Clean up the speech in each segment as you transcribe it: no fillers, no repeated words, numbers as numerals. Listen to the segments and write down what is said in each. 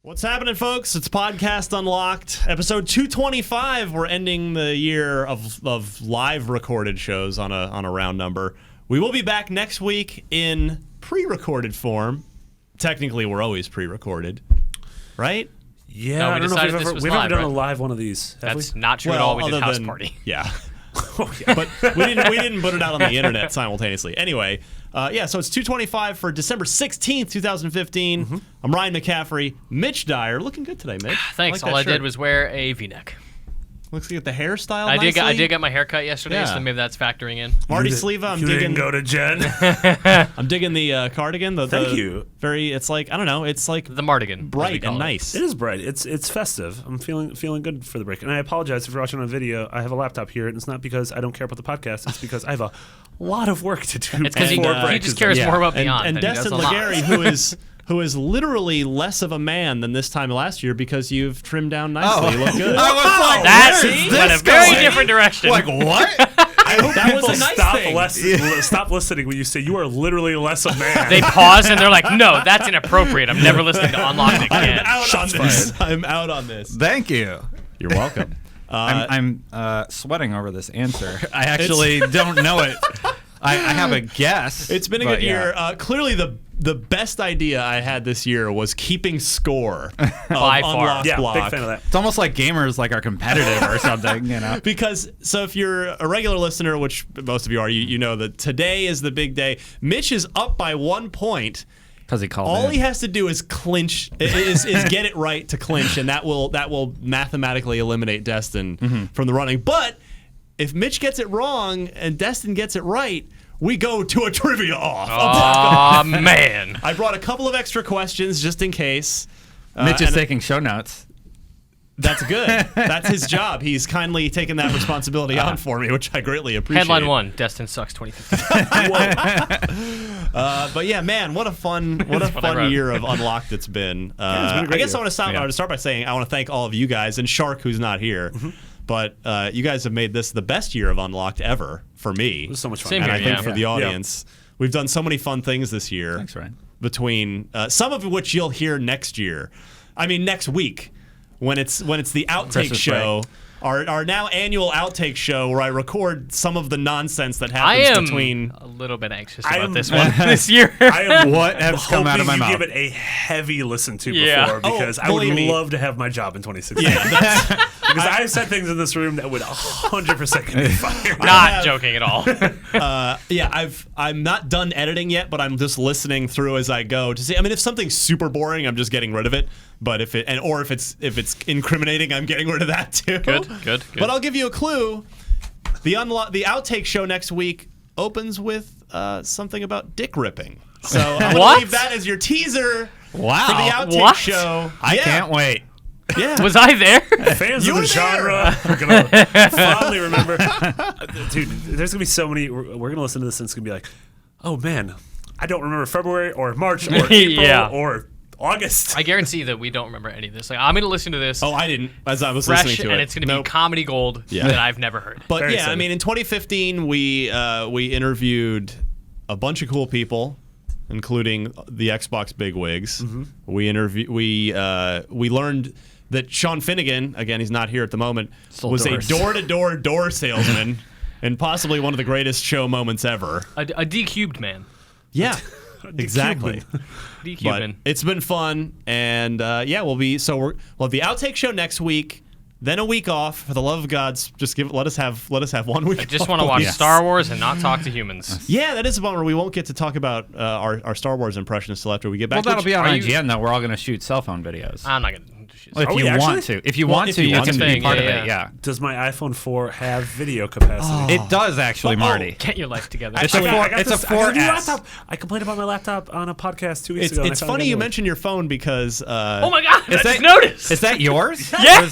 What's happening, folks? It's Podcast Unlocked, episode 225. We're ending the year of live recorded shows on a round number. We will be back next week in pre-recorded form. Technically, we're always pre-recorded, right? Yeah, No, I don't know if we've ever done a live one of these. That's not true at all. We did house party. Yeah. But we didn't put it out on the internet simultaneously. Anyway, so it's 225 for December 16th, 2015. Mm-hmm. I'm Ryan McCaffrey. Mitch Dyer, looking good today, Mitch. Thanks. All I did was wear a V-neck. Looks like the hairstyle. I did get my hair cut yesterday, so maybe that's factoring in. Marty Sleva, I'm digging. Didn't go to Jen. I'm digging the cardigan. Thank you. It's like, I don't know. It's like the Mardigan, bright and nice. It is bright. It's festive. I'm feeling good for the break. And I apologize if you're watching on video. I have a laptop here, and it's not because I don't care about the podcast. It's because I have a lot of work to do. It's because he just cares more about Beyond. And Destin Legary, who is literally less of a man than this time last year because you've trimmed down nicely. You look good. I was like, that went a very different direction. Like, what? I hope that was a nice thing. Stop listening when you say you are literally less a man. They pause and they're like, no, that's inappropriate. I'm never listening to Unlocked again. I'm out on this. Thank you. You're welcome. I'm sweating over this answer. I actually don't know it. I have a guess. It's been a good year. Clearly, the best idea I had this year was keeping score. By far. Yeah, block. big fan of that. It's almost like gamers are competitive or something, you know? Because, so if you're a regular listener, which most of you are, you know that today is the big day. Mitch is up by 1 point. Because he called All he has to do is clinch, is get it right to clinch, and that will mathematically eliminate Destin from the running. But if Mitch gets it wrong and Destin gets it right, we go to a trivia off. Oh, man. I brought a couple of extra questions just in case. Mitch is taking show notes. That's good. That's his job. He's kindly taken that responsibility on for me, which I greatly appreciate. Headline 1, Destin sucks 2015. But yeah, man, what a fun year of Unlocked it's been. I guess I want to start by saying I want to thank all of you guys and Shark, who's not here. Mm-hmm. But you guys have made this the best year of Unlocked ever for me. It was so much fun. Same and here, I think for the audience. We've done so many fun things this year. Thanks, Ryan. Between some of which you'll hear next week when it's the outtake Christmas show. Our now annual outtake show where I record some of the nonsense that happens between. A little bit anxious about this one this year. What has come out of my mouth? Give it a heavy listen to before because I would love to have my job in 2016. Yeah, because I've said things in this room that would 100% get me fired. Not joking at all. I'm not done editing yet, but I'm just listening through as I go to see. I mean, if something's super boring, I'm just getting rid of it. But if it's incriminating, I'm getting rid of that too. Good. But I'll give you a clue. The outtake show next week opens with something about dick ripping. So I'm gonna leave that as your teaser for the outtake show. I can't wait. Yeah. Was I there? Fans of the genre are going to fondly remember. Dude, there's going to be so many. We're going to listen to this and it's going to be like, oh man, I don't remember February or March or April or August. I guarantee that we don't remember any of this. Like, I'm going to listen to this. Oh, I didn't. As I was fresh, listening to it. And it's going to be comedy gold that I've never heard. But Very yeah, excited. I mean, in 2015, we interviewed a bunch of cool people, including the Xbox bigwigs. Mm-hmm. We learned that Sean Finnegan, again, he's not here at the moment, was a door-to-door door salesman and possibly one of the greatest show moments ever. A D-cubed man. Yeah, exactly. D-cubing. But it's been fun, and we'll have the outtake show next week. Then a week off. For the love of God, just let us have 1 week. I just off. want to watch Star Wars and not talk to humans. Yeah, that is a bummer. We won't get to talk about our Star Wars impressions till after we get back. Well, that'll be on IGN, though. We're all going to shoot cell phone videos. I'm not going to. If you want to. If you want to, you can be part of it, yeah. Does my iPhone 4 have video capacity? It does, actually, Marty. Get your life together. It's a 4S. I complained about my laptop on a podcast 2 weeks ago. It's funny you mention your phone because... oh my God, I just noticed. Is that yours? Yeah.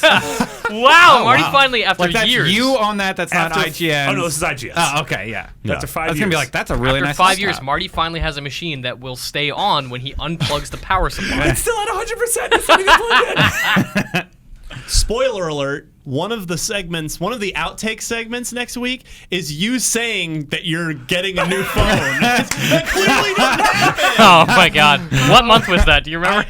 Wow, Marty finally, after years. You own that, that's not IGN. Oh, no, this is IGN. Oh, okay, yeah. After 5 years. I was going to be like, that's a really nice After 5 years, Marty finally has a machine that will stay on when he unplugs the power supply. It's still at 100%. It's not even plugged in. spoiler alert, one of the outtake segments next week is you saying that you're getting a new phone. That clearly didn't happen. Oh my God! What month was that? Do you remember?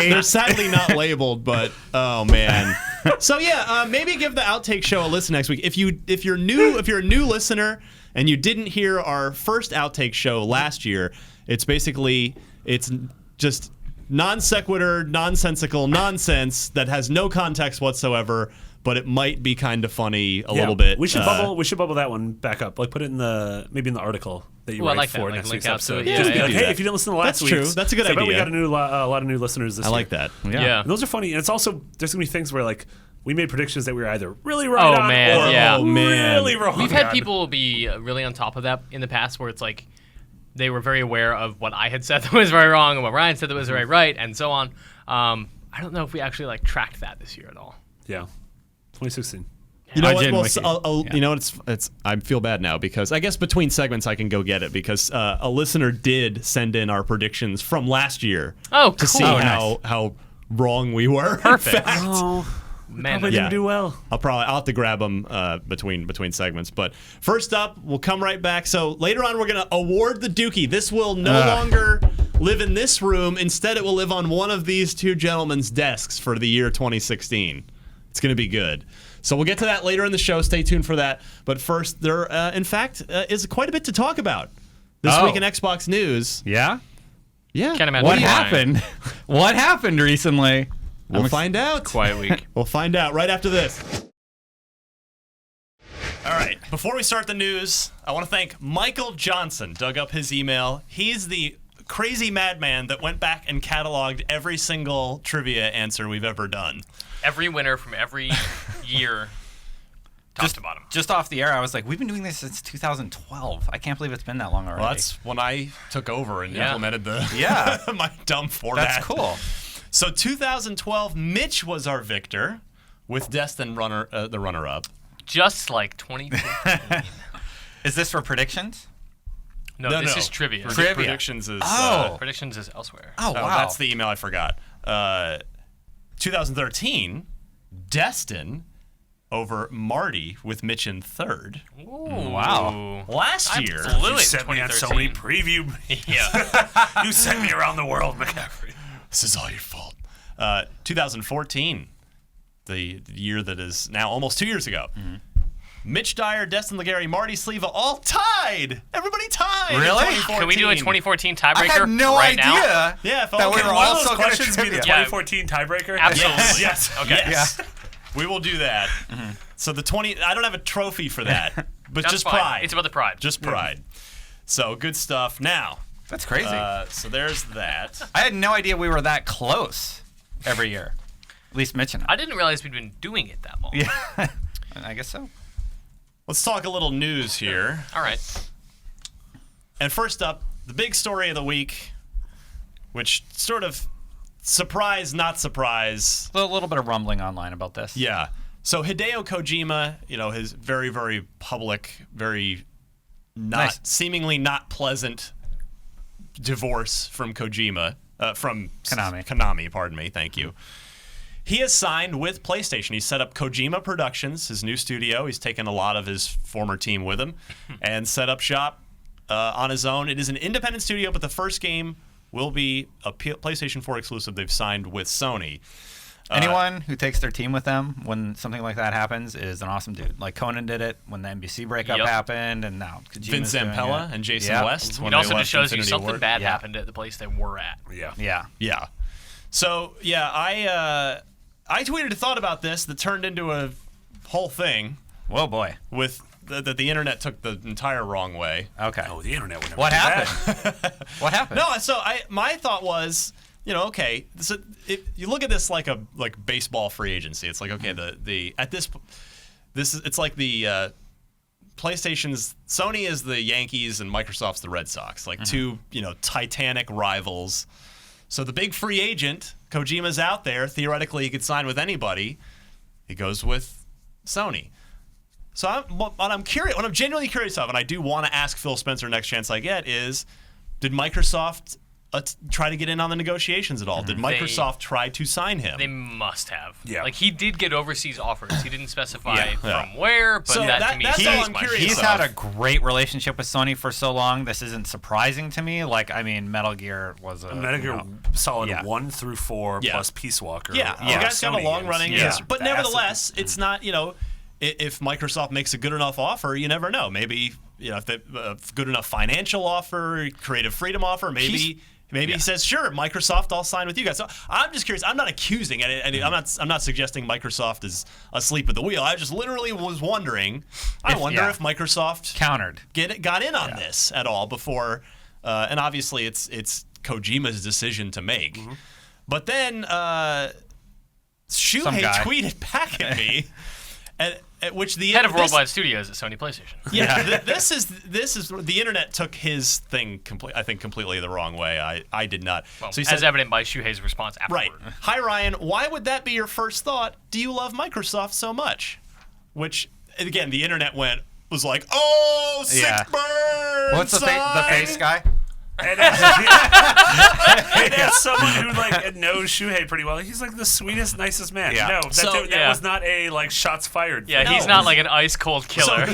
They're sadly not labeled, but oh man. So yeah, maybe give the outtake show a listen next week. If you're a new listener and you didn't hear our first outtake show last year, it's just non sequitur, nonsensical nonsense that has no context whatsoever, but it might be kind of funny a little bit. We should bubble that one back up. Like put it in the article that you write for next week's episode. Yeah, just be like, hey, if you didn't listen to last week's, true. That's a good idea. I bet we got a lot of new listeners this year. I like that. Yeah. And those are funny. And it's also there's gonna be things where like we made predictions that we were either really right on or really wrong. We've had people be really on top of that in the past where it's like they were very aware of what I had said that was very wrong and what Ryan said that was very right and so on. I don't know if we actually tracked that this year at all. Yeah. 2016. You know what? You know it's. I feel bad now because I guess between segments I can go get it because a listener did send in our predictions from last year. Oh, to see how wrong we were. Perfect. Man, probably didn't do well. I'll have to grab them between segments. But first up, we'll come right back. So later on, we're gonna award the Dookie. This will no longer live in this room. Instead, it will live on one of these two gentlemen's desks for the year 2016. It's gonna be good. So we'll get to that later in the show. Stay tuned for that. But first, there, in fact, is quite a bit to talk about this week in Xbox news. Yeah? Yeah. Can't imagine What happened? What happened recently? We'll find out. Quiet week. We'll find out right after this. All right. Before we start the news, I want to thank Michael Johnson. Dug up his email. He's the crazy madman that went back and cataloged every single trivia answer we've ever done. Every winner from every year, top to bottom. Just off the air, I was like, we've been doing this since 2012. I can't believe it's been that long already. Well, that's when I took over and implemented my dumb format. That's cool. So 2012, Mitch was our victor, with Destin the runner-up. Just like 2015. Is this for predictions? No, this is trivia. Predictions is predictions is elsewhere. Oh, wow. That's the email I forgot. 2013, Destin over Marty with Mitch in third. Ooh. Wow. Last year, blew You it sent me on 2013. Sony preview. Yeah. You sent me around the world, McCaffrey. this is all your fault. 2014, the year that is now almost 2 years ago. Mm-hmm. Mitch Dyer, Destin Legary, Marty Sleva, all tied. Everybody tied. Really? Can we do a 2014 tiebreaker I had no right idea now? Yeah, if that we were all so good at questions be the trivia. 2014 tiebreaker? Absolutely. Yes. Okay. Yes. We will do that. Mm-hmm. So I don't have a trophy for that, but That's just fine. pride. It's about the pride. Just pride. So good stuff. Now, That's crazy. so there's that. I had no idea we were that close every year. At least Mitch and I. I didn't realize we'd been doing it that long. Yeah. I guess so. Let's talk a little news here. All right. And first up, the big story of the week, which sort of surprise, not surprise. A little bit of rumbling online about this. Yeah. So Hideo Kojima, his very, very public, very seemingly not pleasant divorce from Kojima, from Konami, pardon me, thank you. He has signed with PlayStation. He's set up Kojima Productions, his new studio. He's taken a lot of his former team with him and set up shop on his own. It is an independent studio, but the first game will be a PlayStation 4 exclusive they've signed with Sony. Anyone who takes their team with them when something like that happens is an awesome dude. Like Conan did it when the NBC breakup happened, and now Kojima's Vince Zampella and Jason West. It also just shows you something bad happened at the place they were at. Yeah. So, I tweeted a thought about this that turned into a whole thing. Whoa, boy. With that the internet took the entire wrong way. Okay. Oh, the internet would never What do happened? What happened? No, so my thought was, okay, so you look at this like baseball free agency. It's like, okay, it's like the PlayStation's Sony is the Yankees and Microsoft's the Red Sox, like two titanic rivals. So the big free agent, Kojima's out there. Theoretically, he could sign with anybody. He goes with Sony. So what I'm genuinely curious of, and I do want to ask Phil Spencer next chance I get, is did Microsoft try to get in on the negotiations at all? Did Microsoft try to sign him? They must have. Yeah. Like, he did get overseas offers. He didn't specify from where, but So that to me that's is all I'm my curious He's of. had a great relationship with Sony for so long. This isn't surprising to me. Like, I mean, Metal Gear was a Metal Gear Solid yeah. 1 through 4 Yeah. plus Peace Walker. Yeah, are you guys got a Sony long-running games. history. But That's nevertheless, it's not, if Microsoft makes a good enough offer, you never know. Maybe, if they good enough financial offer, creative freedom offer, maybe he says, sure, Microsoft, I'll sign with you guys. So I'm just curious. I'm not accusing any. I'm not suggesting Microsoft is asleep at the wheel. I just literally was wondering. I wonder if Microsoft countered. got in on this at all before. And obviously, it's Kojima's decision to make. But then Shuhei tweeted back at me. Which the head of worldwide studios at Sony PlayStation. Yeah, this is the internet took his thing I think completely the wrong way. I did not. Well, so he as said, evident by Shuhei's response afterward. right. Hi Ryan, why would that be your first thought? Do you love Microsoft so much? Which again, the internet was like, oh, sick burn. What's the face guy? And as someone who knows Shuhei pretty well, he's like the sweetest, nicest man. Yeah. No, that was not a shots fired. Yeah, thing. he's not like an ice cold killer.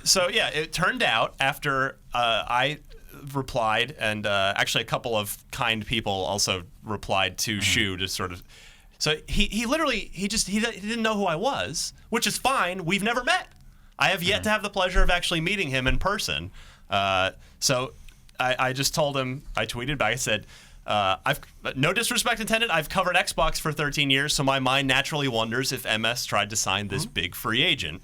So it turned out after I replied, and actually a couple of kind people also replied to Shu to sort of. So he literally he didn't know who I was, which is fine. We've never met. I have yet to have the pleasure of actually meeting him in person. So. I just told him, I tweeted back, I said, I've no disrespect intended, I've covered Xbox for 13 years, so my mind naturally wonders if MS tried to sign this big free agent.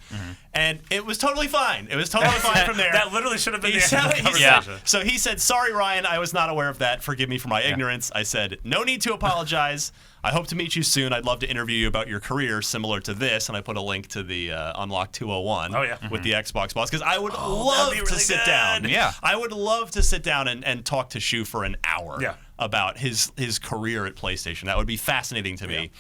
And it was totally fine. It was totally fine from there. That literally should have been the end of the conversation. So he said, sorry, Ryan, I was not aware of that. Forgive me for my ignorance. I said, no need to apologize. I hope to meet you soon. I'd love to interview you about your career similar to this. And I put a link to the Unlock 201 with the Xbox boss because I would love to sit down. Yeah. I would love to sit down and talk to Shu for an hour about his career at PlayStation. That would be fascinating to me.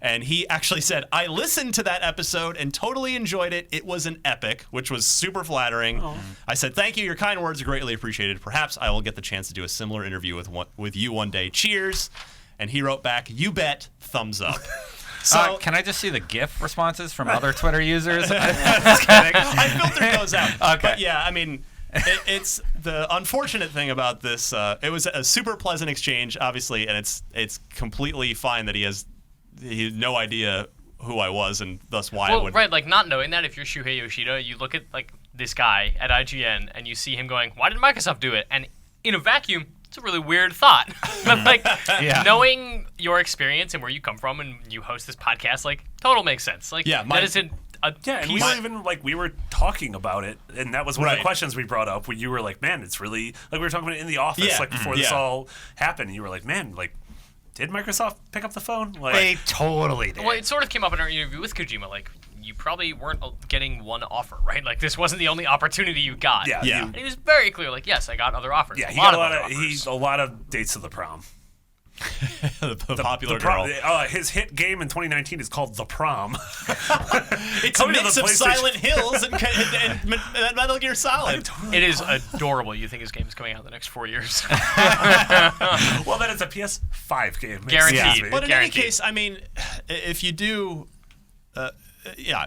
And he actually said, I listened to that episode and totally enjoyed it. It was an epic, which was super flattering. I said, thank you. Your kind words are greatly appreciated. Perhaps I will get the chance to do a similar interview with you one day. Cheers. And he wrote back, you bet, thumbs up. So can I just see the GIF responses from other Twitter users? I filtered those out. Okay. But yeah, I mean, it's the unfortunate thing about this. It was a super pleasant exchange, obviously, and it's completely fine that he had no idea who I was and thus why I would. Right, like not knowing that if you're Shuhei Yoshida, you look at like this guy at IGN and you see him going, why did Microsoft do it? And in a vacuum, it's a really weird thought. But like knowing your experience and where you come from and you host this podcast, like total makes sense. Like that isn't a and we were talking about it, and that was one of the questions we brought up. Where you were like, "Man, it's really like we were talking about it in the office, like before this all happened." And you were like, "Man, like, did Microsoft pick up the phone?" Like, they totally did. Well, it sort of came up in our interview with Kojima. Like, you probably weren't getting one offer, right? Like, this wasn't the only opportunity you got. Yeah. And he was very clear, like, yes, I got other offers. Yeah, he got a lot of dates to the prom. the popular girl. His hit game in 2019 is called The Prom. It's a mix of Silent Hills and Metal Gear Solid. It is adorable. You think his game is coming out in the next 4 years? Well, then it's a PS5 game. Guaranteed. But in any case, I mean, if you do...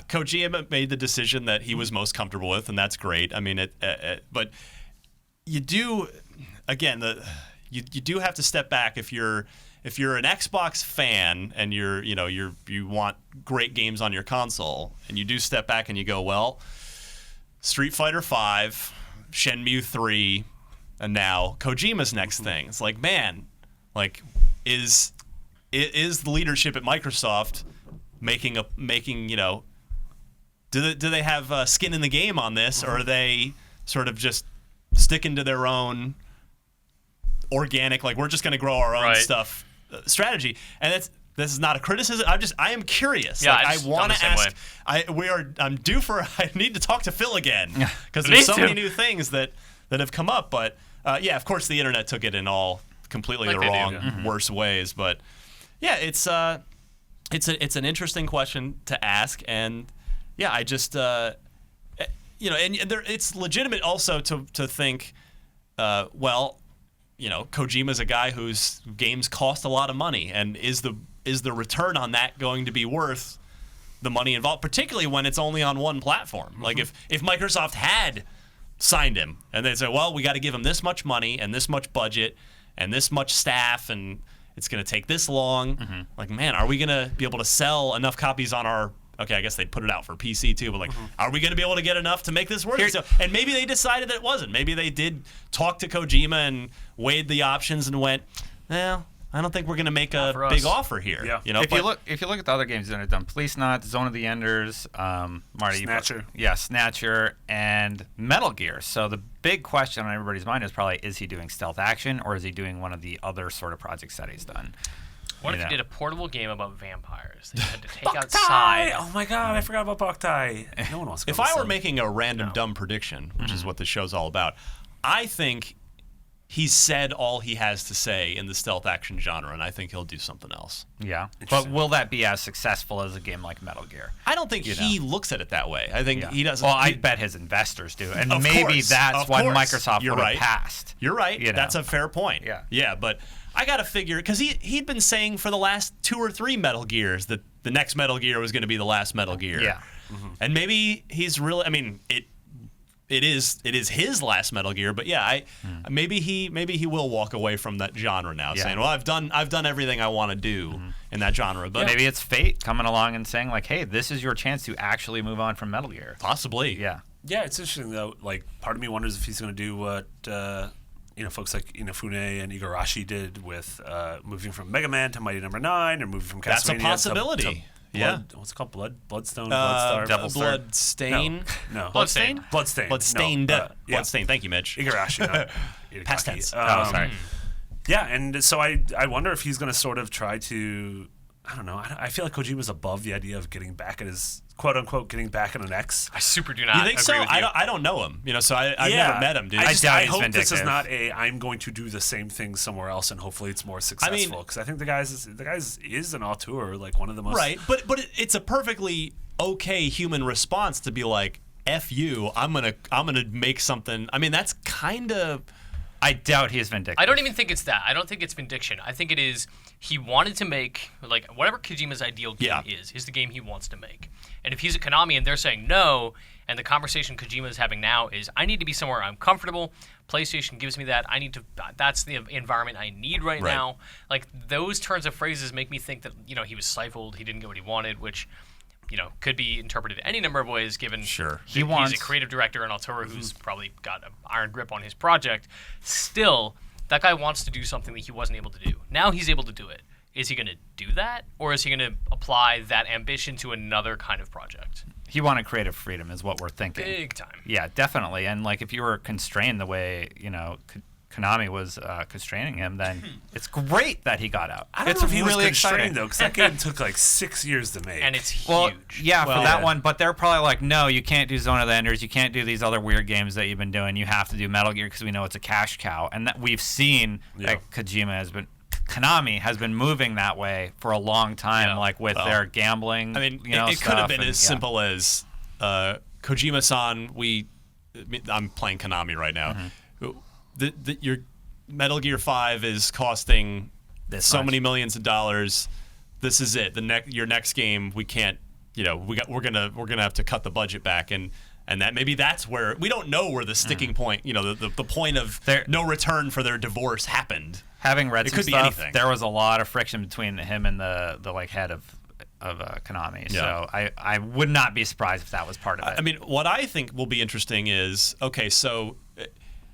Kojima made the decision that he was most comfortable with, and that's great. I mean, but you do, again, you do have to step back if you're an Xbox fan and you want great games on your console, and you do step back and you go, well, Street Fighter V, Shenmue 3, and now Kojima's next thing. It's like, man, like is the leadership at Microsoft making do they have skin in the game on this, or are they sort of just sticking to their own organic, like we're just going to grow our own stuff strategy? And this is not a criticism. I am curious. Yeah, like, I want to ask. I'm due for. I need to talk to Phil again because there's so many new things that have come up. But of course the internet took it in all completely the wrong, worse ways. But yeah, it's an interesting question to ask, and I just it's legitimate also to think, well, Kojima's a guy whose games cost a lot of money, and is the return on that going to be worth the money involved, particularly when it's only on one platform? Like if Microsoft had signed him and they said, well, we got to give him this much money and this much budget and this much staff, and it's going to take this long. Like, man, are we going to be able to sell enough copies on our... Okay, I guess they'd put it out for PC too, but like, are we going to be able to get enough to make this work? And maybe they decided that it wasn't. Maybe they did talk to Kojima and weighed the options and went, well, I don't think we're going to make a big offer here. Yeah. You know, if you look at the other games that have done, Police Knots, Zone of the Enders, Marty, Snatcher. Snatcher, and Metal Gear. So the big question on everybody's mind is probably, is he doing stealth action, or is he doing one of the other sort of projects that he's done? What if you did a portable game about vampires that you had to take outside? Oh my god, I forgot about Boktai. No one wants to go if I were listen. making a random dumb prediction, which is what the show's all about, I think he's said all he has to say in the stealth action genre, and I think he'll do something else. Yeah, but will that be as successful as a game like Metal Gear? I don't think he looks at it that way. I think he doesn't. Well, I bet his investors do, and Of maybe course, that's of why course. Microsoft You're would right. have passed. You're right. You know? That's a fair point. Yeah, but I got to figure, because he'd been saying for the last 2 or 3 Metal Gears that the next Metal Gear was going to be the last Metal Gear. Yeah. And maybe he's really, I mean, it is his last Metal Gear, but yeah, maybe he will walk away from that genre now, saying, well, I've done everything I want to do in that genre. But maybe it's fate coming along and saying, like, hey, this is your chance to actually move on from Metal Gear. possibly. Yeah. Yeah, it's interesting though. Like, part of me wonders if he's going to do what folks like Inafune and Igarashi did with moving from Mega Man to Mighty Number 9, or moving from Castlevania That's a possibility. What's it called? Bloodstone, Bloodstar, Devil's Third. Bloodstain. No. Bloodstain? Bloodstained. Bloodstained. No, Bloodstain. Thank you, Mitch. Igarashi. Not Past Itagaki. tense. Sorry. Yeah, and so I wonder if he's going to sort of try to, I don't know. I feel like Kojima's above the idea of getting back at his quote unquote getting back at an ex. I super do not You think so? agree with you. I don't know him, so I've never met him, dude. I hope vindictive. this is not I'm going to do the same thing somewhere else and hopefully it's more successful, because I think the guys is an auteur, like one of the most Right, but it's a perfectly okay human response to be like, F you, I'm gonna make something. I mean, that's kind of... I doubt he is vindictive. I don't even think it's that. I don't think it's vindication. I think it is he wanted to make, like, whatever Kojima's ideal game is the game he wants to make. And if he's at Konami and they're saying no, and the conversation Kojima is having now is, I need to be somewhere I'm comfortable. PlayStation gives me that. That's the environment I need right now. Like, those turns of phrases make me think that, he was stifled, he didn't get what he wanted, which, could be interpreted any number of ways, given he's a creative director and auteur who's probably got an iron grip on his project. Still, that guy wants to do something that he wasn't able to do. Now he's able to do it. Is he going to do that, or is he going to apply that ambition to another kind of project? He wanted creative freedom is what we're thinking. Big time. Yeah, definitely. And, like, if you were constrained the way, Konami was constraining him, then it's great that he got out. I don't know if he was constrained, though, because that game took like 6 years to make. And it's huge. Well, yeah, for that one, but they're probably like, no, you can't do Zone of the Enders, you can't do these other weird games that you've been doing, you have to do Metal Gear because we know it's a cash cow. And that we've seen that Konami has been moving that way for a long time, like with their gambling. I mean, it could have been as simple as Kojima-san. I'm playing Konami right now. Your Metal Gear 5 is costing so many millions of dollars. This is it. Your next game, we can't. We're gonna have to cut the budget back, and that's where we don't know where the sticking point. The point of no return for their divorce happened. Having read some stuff, anything. there was a lot of friction between him and the head of Konami. So I would not be surprised if that was part of it. I mean, what I think will be interesting is, so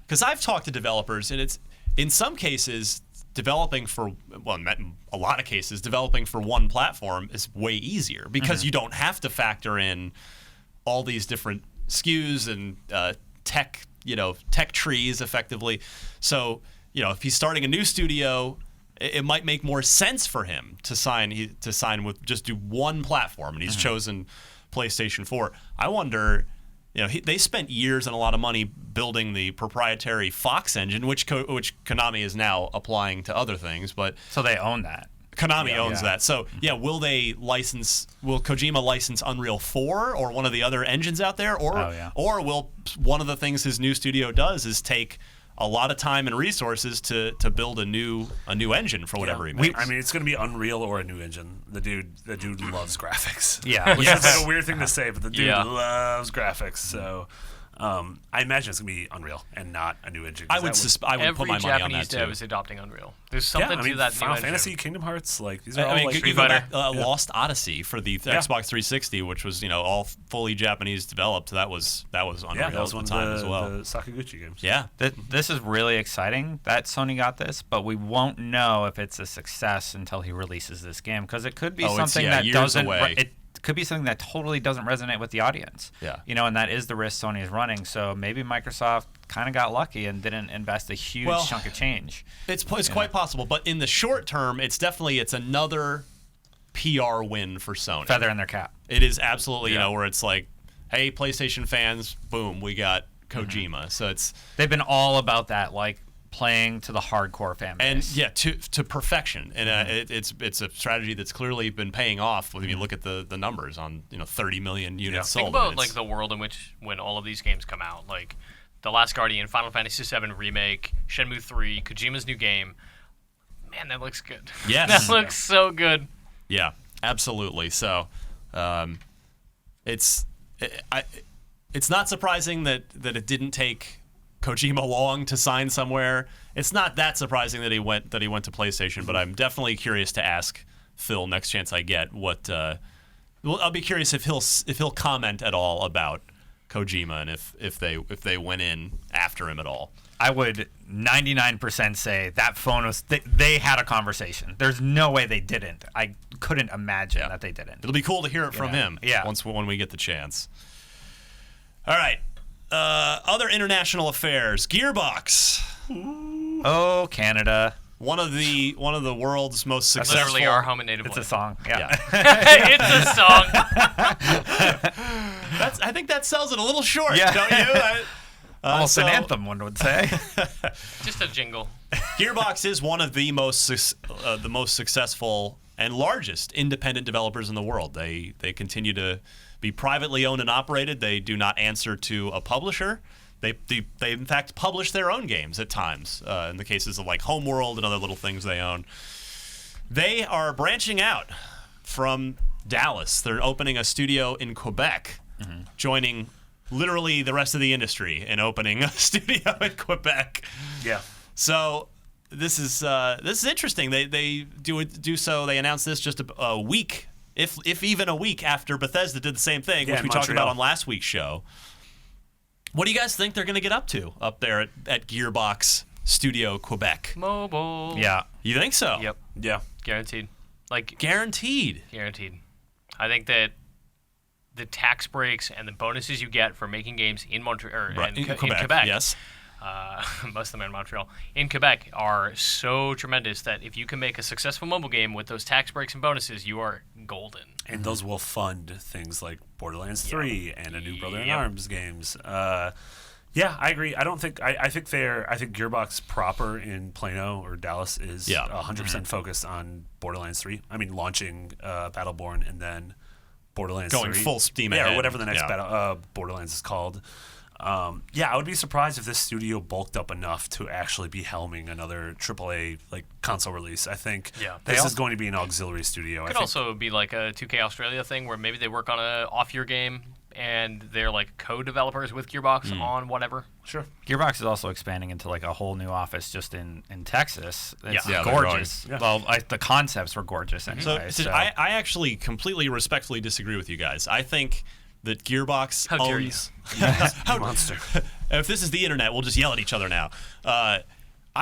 because I've talked to developers, and it's in some cases developing for in a lot of cases developing for one platform is way easier because you don't have to factor in all these different SKUs and tech trees effectively. So if he's starting a new studio, it might make more sense for him to sign with just do one platform, and he's chosen PlayStation 4. I wonder, they spent years and a lot of money building the proprietary Fox engine, which Konami is now applying to other things, but so they own that. Konami owns that. So, will Kojima license Unreal 4 or one of the other engines out there, or will one of the things his new studio does is take a lot of time and resources to build a new engine for whatever he makes. I mean, it's going to be Unreal or a new engine. The dude loves graphics. Yeah. Which is like a weird thing to say, but the dude loves graphics. So I imagine it's going to be Unreal and not a new engine. I would put my money on that Japanese too. dev is adopting Unreal. There's something to that Final new Fantasy, engine. Kingdom Hearts, like these are I all mean, like you go back, Lost Odyssey for the Xbox 360, which was all fully Japanese developed. That was Unreal that was at one the time of as well. the Sakaguchi games. Yeah, This is really exciting that Sony got this, but we won't know if it's a success until he releases this game, because it could be something that years doesn't. away. It could be something that totally doesn't resonate with the audience. Yeah. And that is the risk Sony is running. So maybe Microsoft kind of got lucky and didn't invest a huge chunk of change. It's quite possible, but in the short term, it's another PR win for Sony. Feather in their cap. It is absolutely, where it's like, hey, PlayStation fans, boom, we got Kojima. So they've been all about that, like playing to the hardcore fan base. And to perfection. And it's a strategy that's clearly been paying off when you look at the numbers on 30 million units sold. Think about like the world in which when all of these games come out, like The Last Guardian, Final Fantasy VII Remake, Shenmue 3, Kojima's new game. Man, that looks good. Yes. That looks so good. Yeah, absolutely. So it's not surprising that it didn't take Kojima long to sign somewhere. It's not that surprising that he went to PlayStation, but I'm definitely curious to ask Phil next chance I get what. I'll be curious if he'll comment at all about Kojima and if they went in after him at all. I would 99% say that phone was. They had a conversation. There's no way they didn't. I couldn't imagine that they didn't. It'll be cool to hear it from him. Yeah. When we get the chance. All right. Other international affairs. Gearbox. Oh, Canada. One of the world's most That's successful. literally our home and native It's a land. song. Yeah. It's a song. I think that sells it a little short, Yeah. don't you? Almost an anthem, one would say. Just a jingle. Gearbox is one of the most successful and largest independent developers in the world. They continue to be privately owned and operated. They do not answer to a publisher. They in fact publish their own games at times. In the cases of like Homeworld and other little things they own. They are branching out from Dallas. They're opening a studio in Quebec, joining literally the rest of the industry in opening a studio in Quebec. Yeah. So this is interesting. They do so. They announced this just a week, if even a week after Bethesda did the same thing, which we talked about on last week's show. What do you guys think they're going to get up to up there at Gearbox Studio Quebec? Mobile. Yeah. You think so? Yep. Yeah. Guaranteed. Guaranteed. I think that the tax breaks and the bonuses you get for making games in Montreal in Quebec. Yes. Most of them are in Montreal. In Quebec are so tremendous that if you can make a successful mobile game with those tax breaks and bonuses, you are golden. And those will fund things like Borderlands 3 and a new Brother in Arms games. Yeah, I agree. I think Gearbox proper in Plano or Dallas is 100% focused on Borderlands 3. I mean, launching Battleborn and then Borderlands Going 3. full steam ahead. Yeah, or whatever the next Borderlands is called. I would be surprised if this studio bulked up enough to actually be helming another AAA like console release. I think this is going to be an auxiliary studio. It could also be like a 2K Australia thing where maybe they work on a off-year game and they're like co-developers with Gearbox on whatever. Sure. Gearbox is also expanding into like a whole new office just in Texas. It's they're gorgeous. growing. Well, the concepts were gorgeous anyway. So I actually completely respectfully disagree with you guys. I think that Gearbox How dare you? You monster. If this is the internet, we'll just yell at each other now. I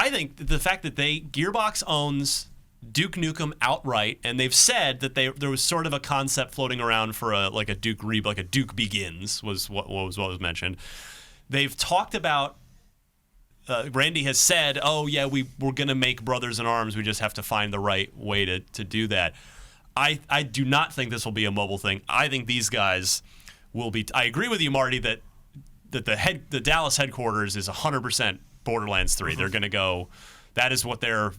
think the fact that Gearbox owns Duke Nukem outright, and they've said that there was sort of a concept floating around for a Duke Begins was what was mentioned. They've talked about. Randy has said, "Oh yeah, we're gonna make Brothers in Arms. We just have to find the right way to do that." I do not think this will be a mobile thing. I think these guys will be. I agree with you, Marty, that the Dallas headquarters is 100% Borderlands 3. They're going to go. That is what the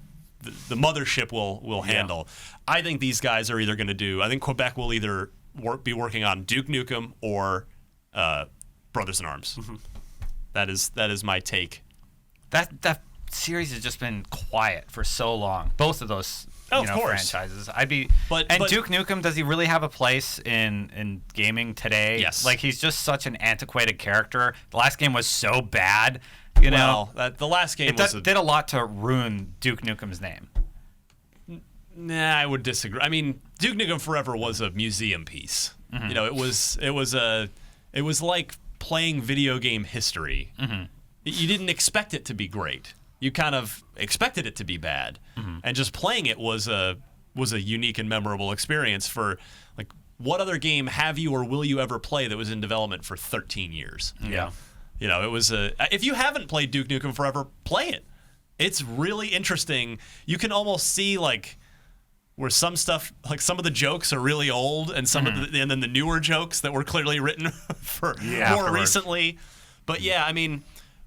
mothership will handle. I think these guys are either going to do. I think Quebec will either be working on Duke Nukem or Brothers in Arms. That is my take that series has just been quiet for so long. Both of those of course. franchises. But Duke Nukem, does he really have a place in gaming today? Yes. Like, he's just such an antiquated character. The last game was so bad, you know. The last game did a lot to ruin Duke Nukem's name. Nah, I would disagree. I mean, Duke Nukem Forever was a museum piece. You know, it was like playing video game history. You didn't expect it to be great. You kind of expected it to be bad, and just playing it was a unique and memorable experience. For like, what other game have you or will you ever play that was in development for 13 years? Yeah. You know, it was if you haven't played Duke Nukem Forever, play it. It's really interesting. You can almost see like where some stuff, like some of the jokes are really old, and some of and then the newer jokes that were clearly written for more recently. But yeah, I mean,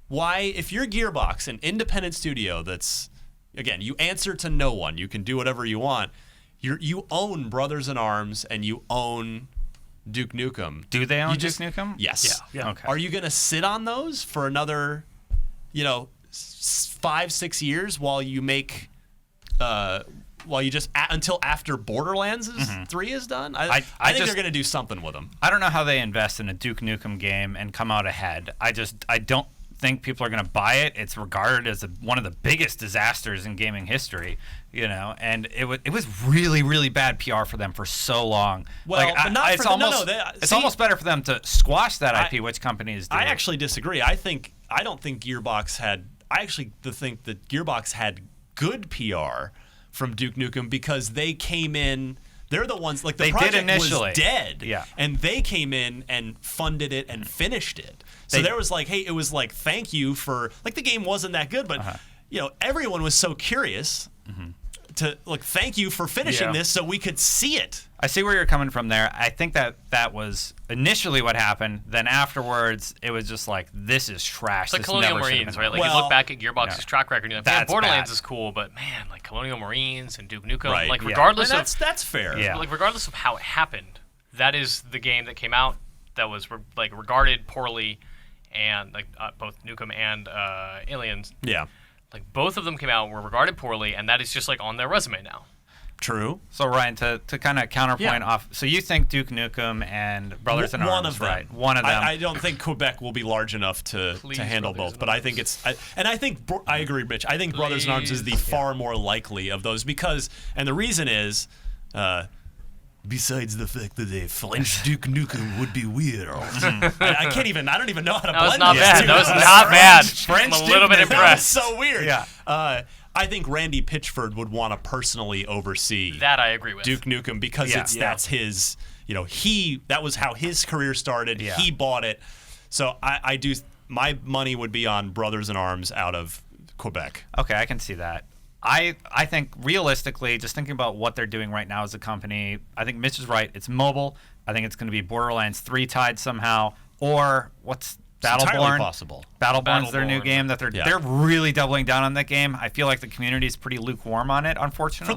why, if you're Gearbox, an independent studio that's, again, you answer to no one, you can do whatever you want. You own Brothers in Arms and you own Duke Nukem. Do they own Duke Nukem? Yes. Yeah. Okay. Are you going to sit on those for another, 5-6 years while you make, until after Borderlands 3 is done? I think they're going to do something with them. I don't know how they invest in a Duke Nukem game and come out ahead. I don't think people are going to buy it. It's regarded as one of the biggest disasters in gaming history, and it was really, really bad PR for them for so long. Well, like, but not it's for almost it's almost better for them to squash that IP, which companies do. I actually disagree. I don't think Gearbox had. I actually think that Gearbox had good PR from Duke Nukem because they came in. They're the ones, like, the project was dead, and they came in and funded it and finished it. So there was like, hey, it was like, thank you for, like, the game wasn't that good, but everyone was so curious to, like, thank you for finishing this so we could see it. I see where you're coming from there. I think that was initially what happened. Then afterwards, it was just like, this is trash. It's like Colonial Marines, right? Like, you look back at Gearbox's track record, and you're like, Borderlands is cool, but man, like Colonial Marines and Duke Nukem, like, regardless of that's fair. Yeah. Like, regardless of how it happened, that is the game that came out that was like regarded poorly, and like both Nukem and Aliens. Yeah. Like, both of them came out, were regarded poorly, and that is just like on their resume now. True. So, Ryan, to kind of counterpoint off, so you think Duke Nukem and Brothers in Arms, one of them. right? One of them. I don't think Quebec will be large enough to handle both, but I think it's. I agree, Mitch. I think Brothers in Arms is the far more likely of those because, and the reason is, besides the fact that a French Duke Nukem would be weird. I can't even. I don't even know how to blend that. That was not bad. French I'm a little bit impressed. That was so weird. Yeah. I think Randy Pitchford would want to personally oversee that. I agree with Duke Nukem because that's his. That was how his career started. Yeah. He bought it, so I do. My money would be on Brothers in Arms out of Quebec. Okay, I can see that. I think realistically, just thinking about what they're doing right now as a company, I think Mitch is right. It's mobile. I think it's going to be Borderlands 3 tied somehow, or what's Battleborn? Possible. Battleborn's their new game that they're really doubling down on that game. I feel like the community is pretty lukewarm on it, unfortunately.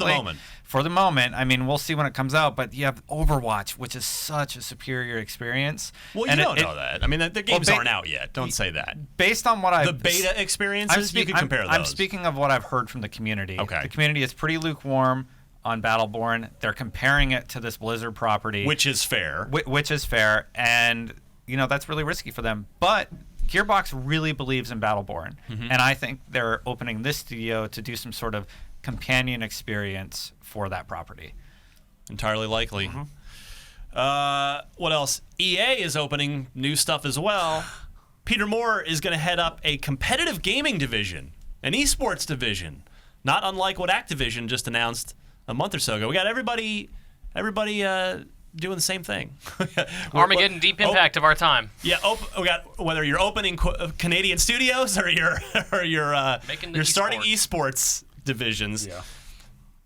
For the moment. I mean, we'll see when it comes out, but you have Overwatch, which is such a superior experience. Well, you don't know that. I mean, the games aren't out yet. Don't say that. Based on what the beta experiences, you can compare those. I'm speaking of what I've heard from the community. Okay. The community is pretty lukewarm on Battleborn. They're comparing it to this Blizzard property. Which is fair. Which is fair, and that's really risky for them. But Gearbox really believes in Battleborn, and I think they're opening this studio to do some sort of companion experience for that property. Entirely likely. What else? EA is opening new stuff as well. Peter Moore is going to head up a competitive gaming division, an esports division, not unlike what Activision just announced a month or so ago. We got everybody doing the same thing. Armageddon Deep Impact of our time. Yeah, we got whether you're opening Canadian studios or you're starting esports divisions. Yeah.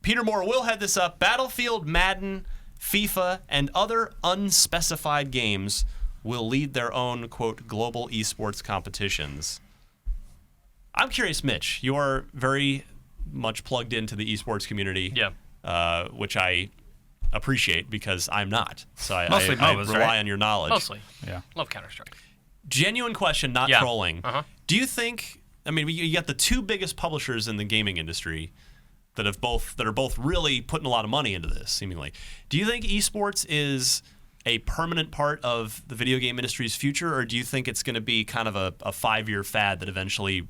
Peter Moore will head this up. Battlefield, Madden, FIFA, and other unspecified games will lead their own, quote, global esports competitions. I'm curious, Mitch, you're very much plugged into the esports community, which I appreciate because I'm not. So I rely on your knowledge. Mostly. Yeah. Love Counter-Strike. Genuine question, not trolling. Do you think I mean, you got the two biggest publishers in the gaming industry that are both really putting a lot of money into this, seemingly. Do you think esports is a permanent part of the video game industry's future, or do you think it's going to be kind of a 5-year fad that eventually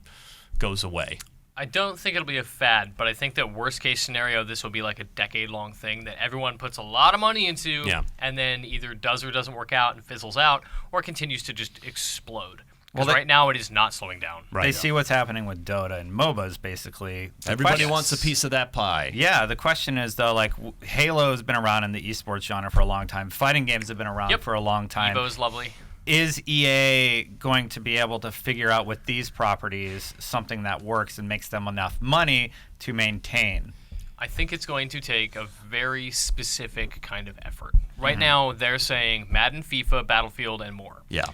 goes away? I don't think it'll be a fad, but I think that worst case scenario, this will be like a decade-long thing that everyone puts a lot of money into, and then either does or doesn't work out and fizzles out, or continues to just explode. Because right now it is not slowing down. Right. They see what's happening with Dota and MOBAs, basically. Everybody wants a piece of that pie. Yeah, the question is, though, like, Halo's been around in the esports genre for a long time. Fighting games have been around for a long time. Evo's lovely. Is EA going to be able to figure out with these properties something that works and makes them enough money to maintain? I think it's going to take a very specific kind of effort. Right now, they're saying Madden, FIFA, Battlefield, and more. Yeah.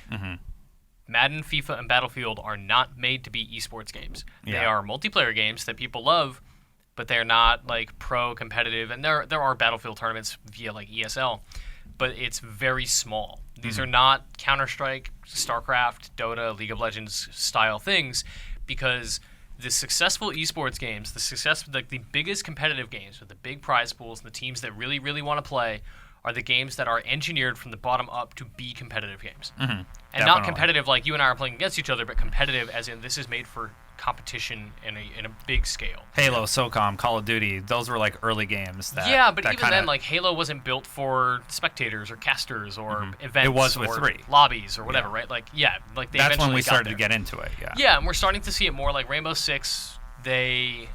Madden, FIFA, and Battlefield are not made to be esports games. They are multiplayer games that people love, but they're not like pro competitive. And there are Battlefield tournaments via like ESL, but it's very small. These are not Counter-Strike, StarCraft, Dota, League of Legends style things, because the successful esports games, the biggest competitive games with the big prize pools and the teams that really, really want to play are the games that are engineered from the bottom up to be competitive games. And not competitive like you and I are playing against each other, but competitive as in this is made for competition in a big scale. Halo, SOCOM, Call of Duty, those were like early games. But even then, like Halo wasn't built for spectators or casters or events. It was with or 3 lobbies or whatever, right? Like like they that's when we started to get into it. Yeah, and we're starting to see it more. Like Rainbow Six, they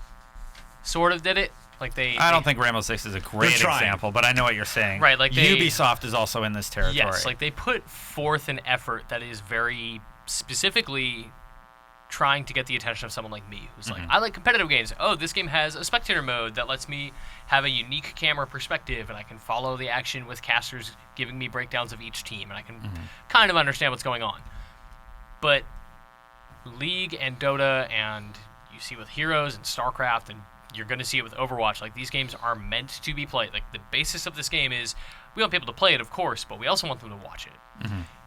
sort of did it. Like I don't think Rainbow Six is a great example, but I know what you're saying. Right, like Ubisoft is also in this territory. Yes, like they put forth an effort that is very specifically trying to get the attention of someone like me, who's like, I like competitive games. Oh, this game has a spectator mode that lets me have a unique camera perspective, and I can follow the action with casters giving me breakdowns of each team, and I can kind of understand what's going on. But League and Dota, and you see with Heroes and StarCraft, and you're going to see it with Overwatch, like these games are meant to be played. Like the basis of this game is we want people to play it, of course, but we also want them to watch it.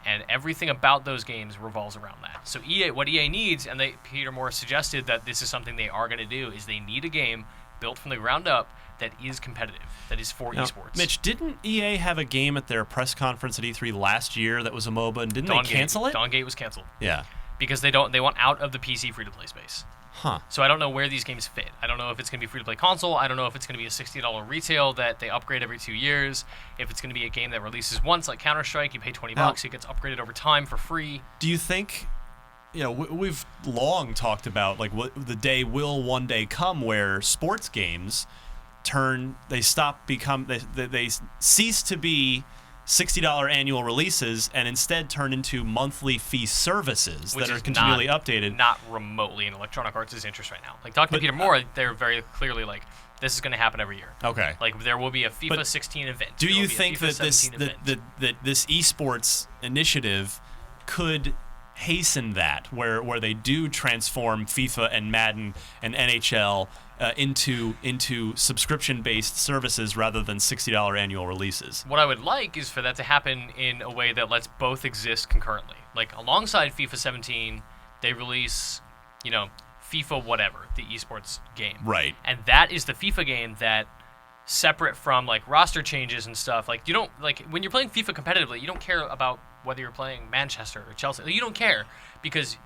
And everything about those games revolves around that. So what EA needs, and Peter Moore suggested that this is something they are going to do, is they need a game built from the ground up that is competitive, that is for esports. Mitch, didn't EA have a game at their press conference at E3 last year that was a MOBA, and didn't they cancel it? Dawngate was canceled. Yeah. Because they want out of the PC free-to-play space. Huh. So I don't know where these games fit. I don't know if it's going to be free-to-play console. I don't know if it's going to be a $60 retail that they upgrade every 2 years. If it's going to be a game that releases once, like Counter-Strike, you pay $20, it gets upgraded over time for free. Do you think, we've long talked about like what the day will one day come where sports games they cease to be $60 annual releases and instead turn into monthly fee services that are continually updated. Not remotely in Electronic Arts' interest right now. Like talking to Peter Moore, they're very clearly like, this is going to happen every year. Okay. Like there will be a FIFA 16 event. Do you think that this esports initiative could hasten that, where they do transform FIFA and Madden and NHL into subscription-based services rather than $60 annual releases? What I would like is for that to happen in a way that lets both exist concurrently. Like alongside FIFA 17, they release, FIFA whatever, the esports game. Right. And that is the FIFA game that, separate from like roster changes and stuff, like you don't, like when you're playing FIFA competitively, you don't care about whether you're playing Manchester or Chelsea. You don't care because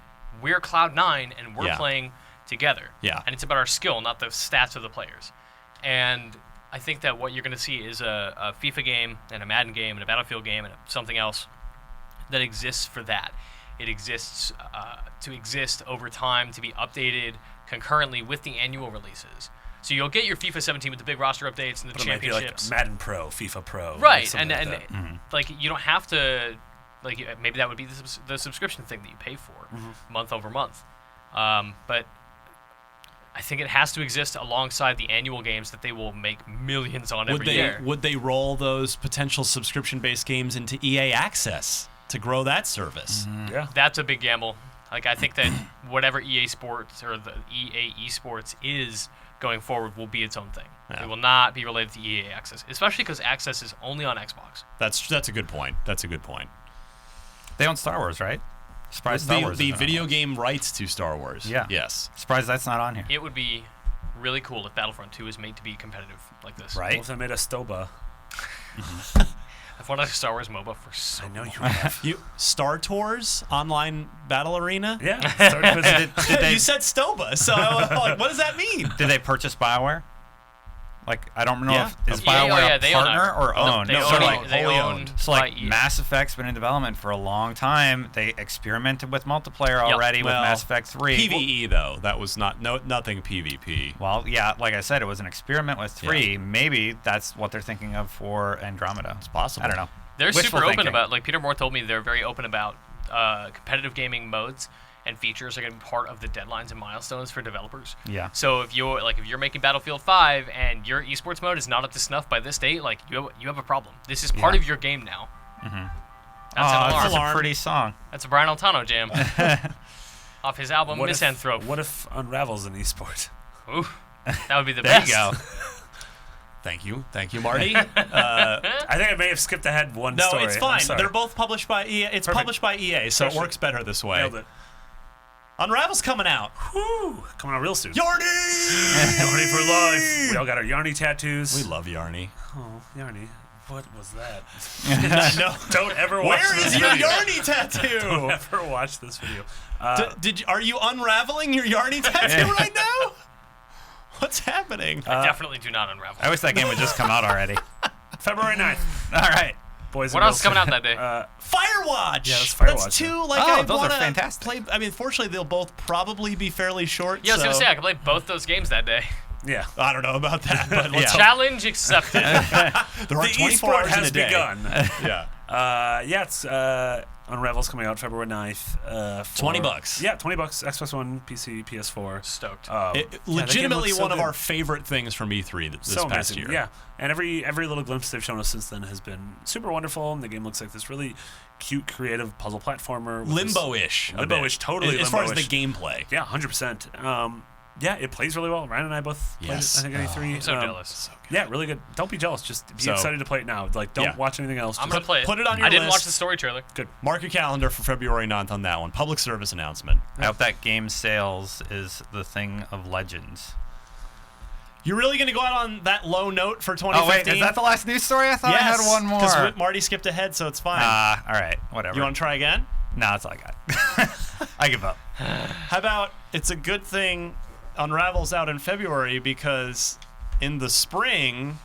we're Cloud9 and we're playing together. Yeah. And it's about our skill, not the stats of the players. And I think that what you're going to see is a FIFA game and a Madden game and a Battlefield game and something else that exists for that. It exists to exist over time, to be updated concurrently with the annual releases. So you'll get your FIFA 17 with the big roster updates and the championships. It might be like Madden Pro, FIFA Pro. Right, and like you don't have to, like maybe that would be the subscription thing that you pay for month over month. But I think it has to exist alongside the annual games that they will make millions on every year. Would they roll those potential subscription-based games into EA Access to grow that service? Yeah, that's a big gamble. Like I think that whatever EA Sports or the EA Esports is going forward will be its own thing. Yeah. It will not be related to EA Access, especially because Access is only on Xbox. That's a good point. That's a good point. They own Star Wars, right? Surprised Star Wars the isn't on video there. game rights to Star Wars. Yeah. Yes. Surprised that's not on here. It would be really cool if Battlefront 2 is made to be competitive like this. Right? What if I made a Stoba? I've wanted a Star Wars MOBA for so I know long. you have. You Star Tours online battle arena. Yeah. Start with You said Stoba, so I was like, what does that mean? Did they purchase BioWare? Like, I don't know Yeah. if is Yeah, BioWare they a own partner it. or owned. They No, own, so it. like They wholly own owned. So like by EA. Mass Effect's been in development for a long time. They experimented with multiplayer Yep. already with Well, Mass Effect 3. PVE though, that was nothing PvP. Well, yeah, like I said, it was an experiment with 3. Yeah. Maybe that's what they're thinking of for Andromeda. It's possible. I don't know. They're Wishful super open thinking. about, like Peter Moore told me, they're very open about competitive gaming modes and features are going to be part of the deadlines and milestones for developers. Yeah. So if you're making Battlefield 5 and your esports mode is not up to snuff by this date, like you have a problem. This is part Yeah. of your game now. Mm-hmm. That's an That's alarm. a pretty song. That's a Brian Altano jam off his album Misanthrope. What if Unravel's an esport? Ooh, that would be the There best. you go. Thank you, Marty. I think I may have skipped ahead one No, story. it's I'm fine. sorry. They're both published by EA. It's Perfect. published by EA, so it Perfect. works better this way. Nailed it. Unravel's coming out. Whew. Coming out real soon. Yarny! Yarny for life. We all got our Yarny tattoos. We love Yarny. Oh, Yarny. What was that? No. Don't ever watch Where this is your video. Yarny tattoo? Don't ever watch this video. Are you unraveling your Yarny tattoo right now? What's happening? I definitely do not unravel. I wish that game would just come out already. February 9th. All right. Boys What and else is coming girls. out that day? Firewatch. Yeah, that's Firewatch, That's two. yeah. Like Oh, I those are wanna fantastic. Play. I mean, fortunately, they'll both probably be fairly short. Yeah, I was so going to say, I could play both those games that day. Yeah. I don't know about that, but let's hope. Challenge accepted. There are The 24 esport hours in has a day. begun. Yeah. Yeah, it's Unravel's coming out February 9th. For, $20. Yeah, $20. Xbox One, PC, PS4. Stoked. Legitimately looks so one of good. our favorite things from E3 this So past amazing. year. Yeah, and every little glimpse they've shown us since then has been super wonderful. And the game looks like this really cute, creative puzzle platformer. with this- Limbo-ish. a Limbo-ish, bit. totally As far as the limbo-ish. gameplay. Yeah, 100%. Yeah, it plays really well. Ryan and I both played Yes. it, I think, at E3. I'm so jealous. Yeah, really good. Don't be jealous. Just be So- excited to play it now. Like, don't Yeah. watch anything else. I'm Just going to play it. put it on your I didn't watch list. the story trailer. good. Mark your calendar for February 9th on that one. Public service announcement. I hope that game sales is the thing of legends. You're really going to go out on that low note for Oh, 2015? wait. Is that the last news story? I thought Yes, I had one more. because Marty skipped ahead, so it's fine. All right. Whatever. You want to try again? No, that's all I got. I give up. How about it's a good thing Unravel's out in February because in the spring,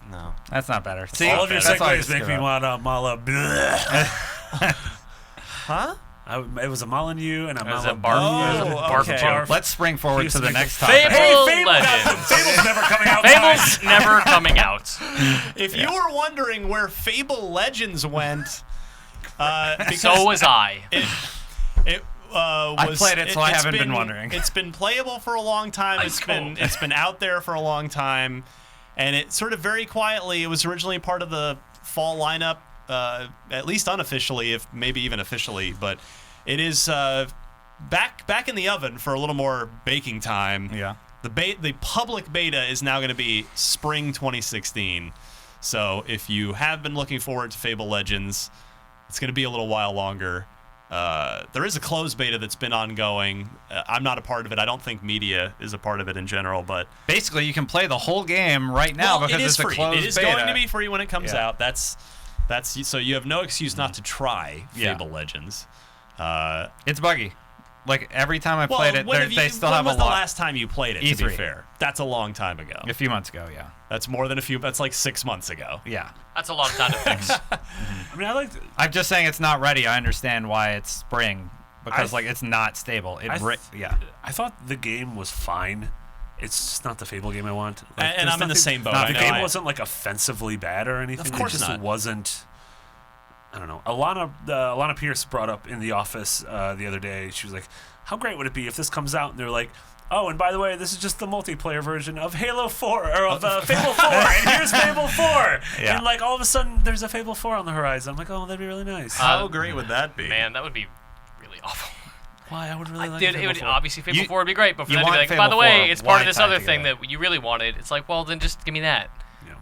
no. That's not better. See, All of your that's all I segues just make give me up. want a Mala. Huh? It was a Molyneux and a It was Mala. a barf. Oh, it was a barf okay. joke. Let's spring forward Used to to the make next the- topic. Fable Fable Legends. Fable's never coming out. guys. Fable's never coming out. If you were wondering where Fable Legends went, because So was I. it was. played it, so I it's haven't been been wondering. It's been playable for a long time. It's been out there for a long time, and it sort of very quietly. It was originally part of the fall lineup, at least unofficially, if maybe even officially, but it is back in the oven for a little more baking time. Yeah. The public beta is now going to be spring 2016. So if you have been looking forward to Fable Legends, it's going to be a little while longer. There is a closed beta that's been ongoing. I'm not a part of it. I don't think media is a part of it in general, but Basically, you can play the whole game right now because it is it's a free. closed It is beta. going to be free when it comes Yeah. out. That's so you have no excuse not to try Yeah. Fable Legends. It's buggy. Like every time I played it, they still have a when was the lot. last time you played it? To be E3. fair, that's a long time ago. A few months ago, yeah. That's more than a few. That's like 6 months ago. Yeah. That's a lot of time to fix. I mean, I like. I'm just saying it's not ready. I understand why it's spring because I- like it's not stable. Yeah. I thought the game was fine. It's just not the Fable game I want. Like, And there's I'm in the nothing- same boat. The I know game I- wasn't like offensively bad or anything. Of course it just not. wasn't. I don't know. Alana Pierce brought up in the office the other day. She was like, "How great would it be if this comes out?" And they're like, "Oh, and by the way, this is just the multiplayer version of Halo 4 or of Fable 4, and here's Fable 4." Yeah. And like all of a sudden, there's a Fable 4 on the horizon. I'm like, "Oh, that'd be really nice." How great would that be? Man, that would be really awful. Why? I would really like Dude, Fable it would 4. obviously Fable You- 4 would be great, but for you them to be want like, by Fable the way, 4, it's part of why this tie other it thing together? that you really wanted. It's like, well, then just give me that. Yeah.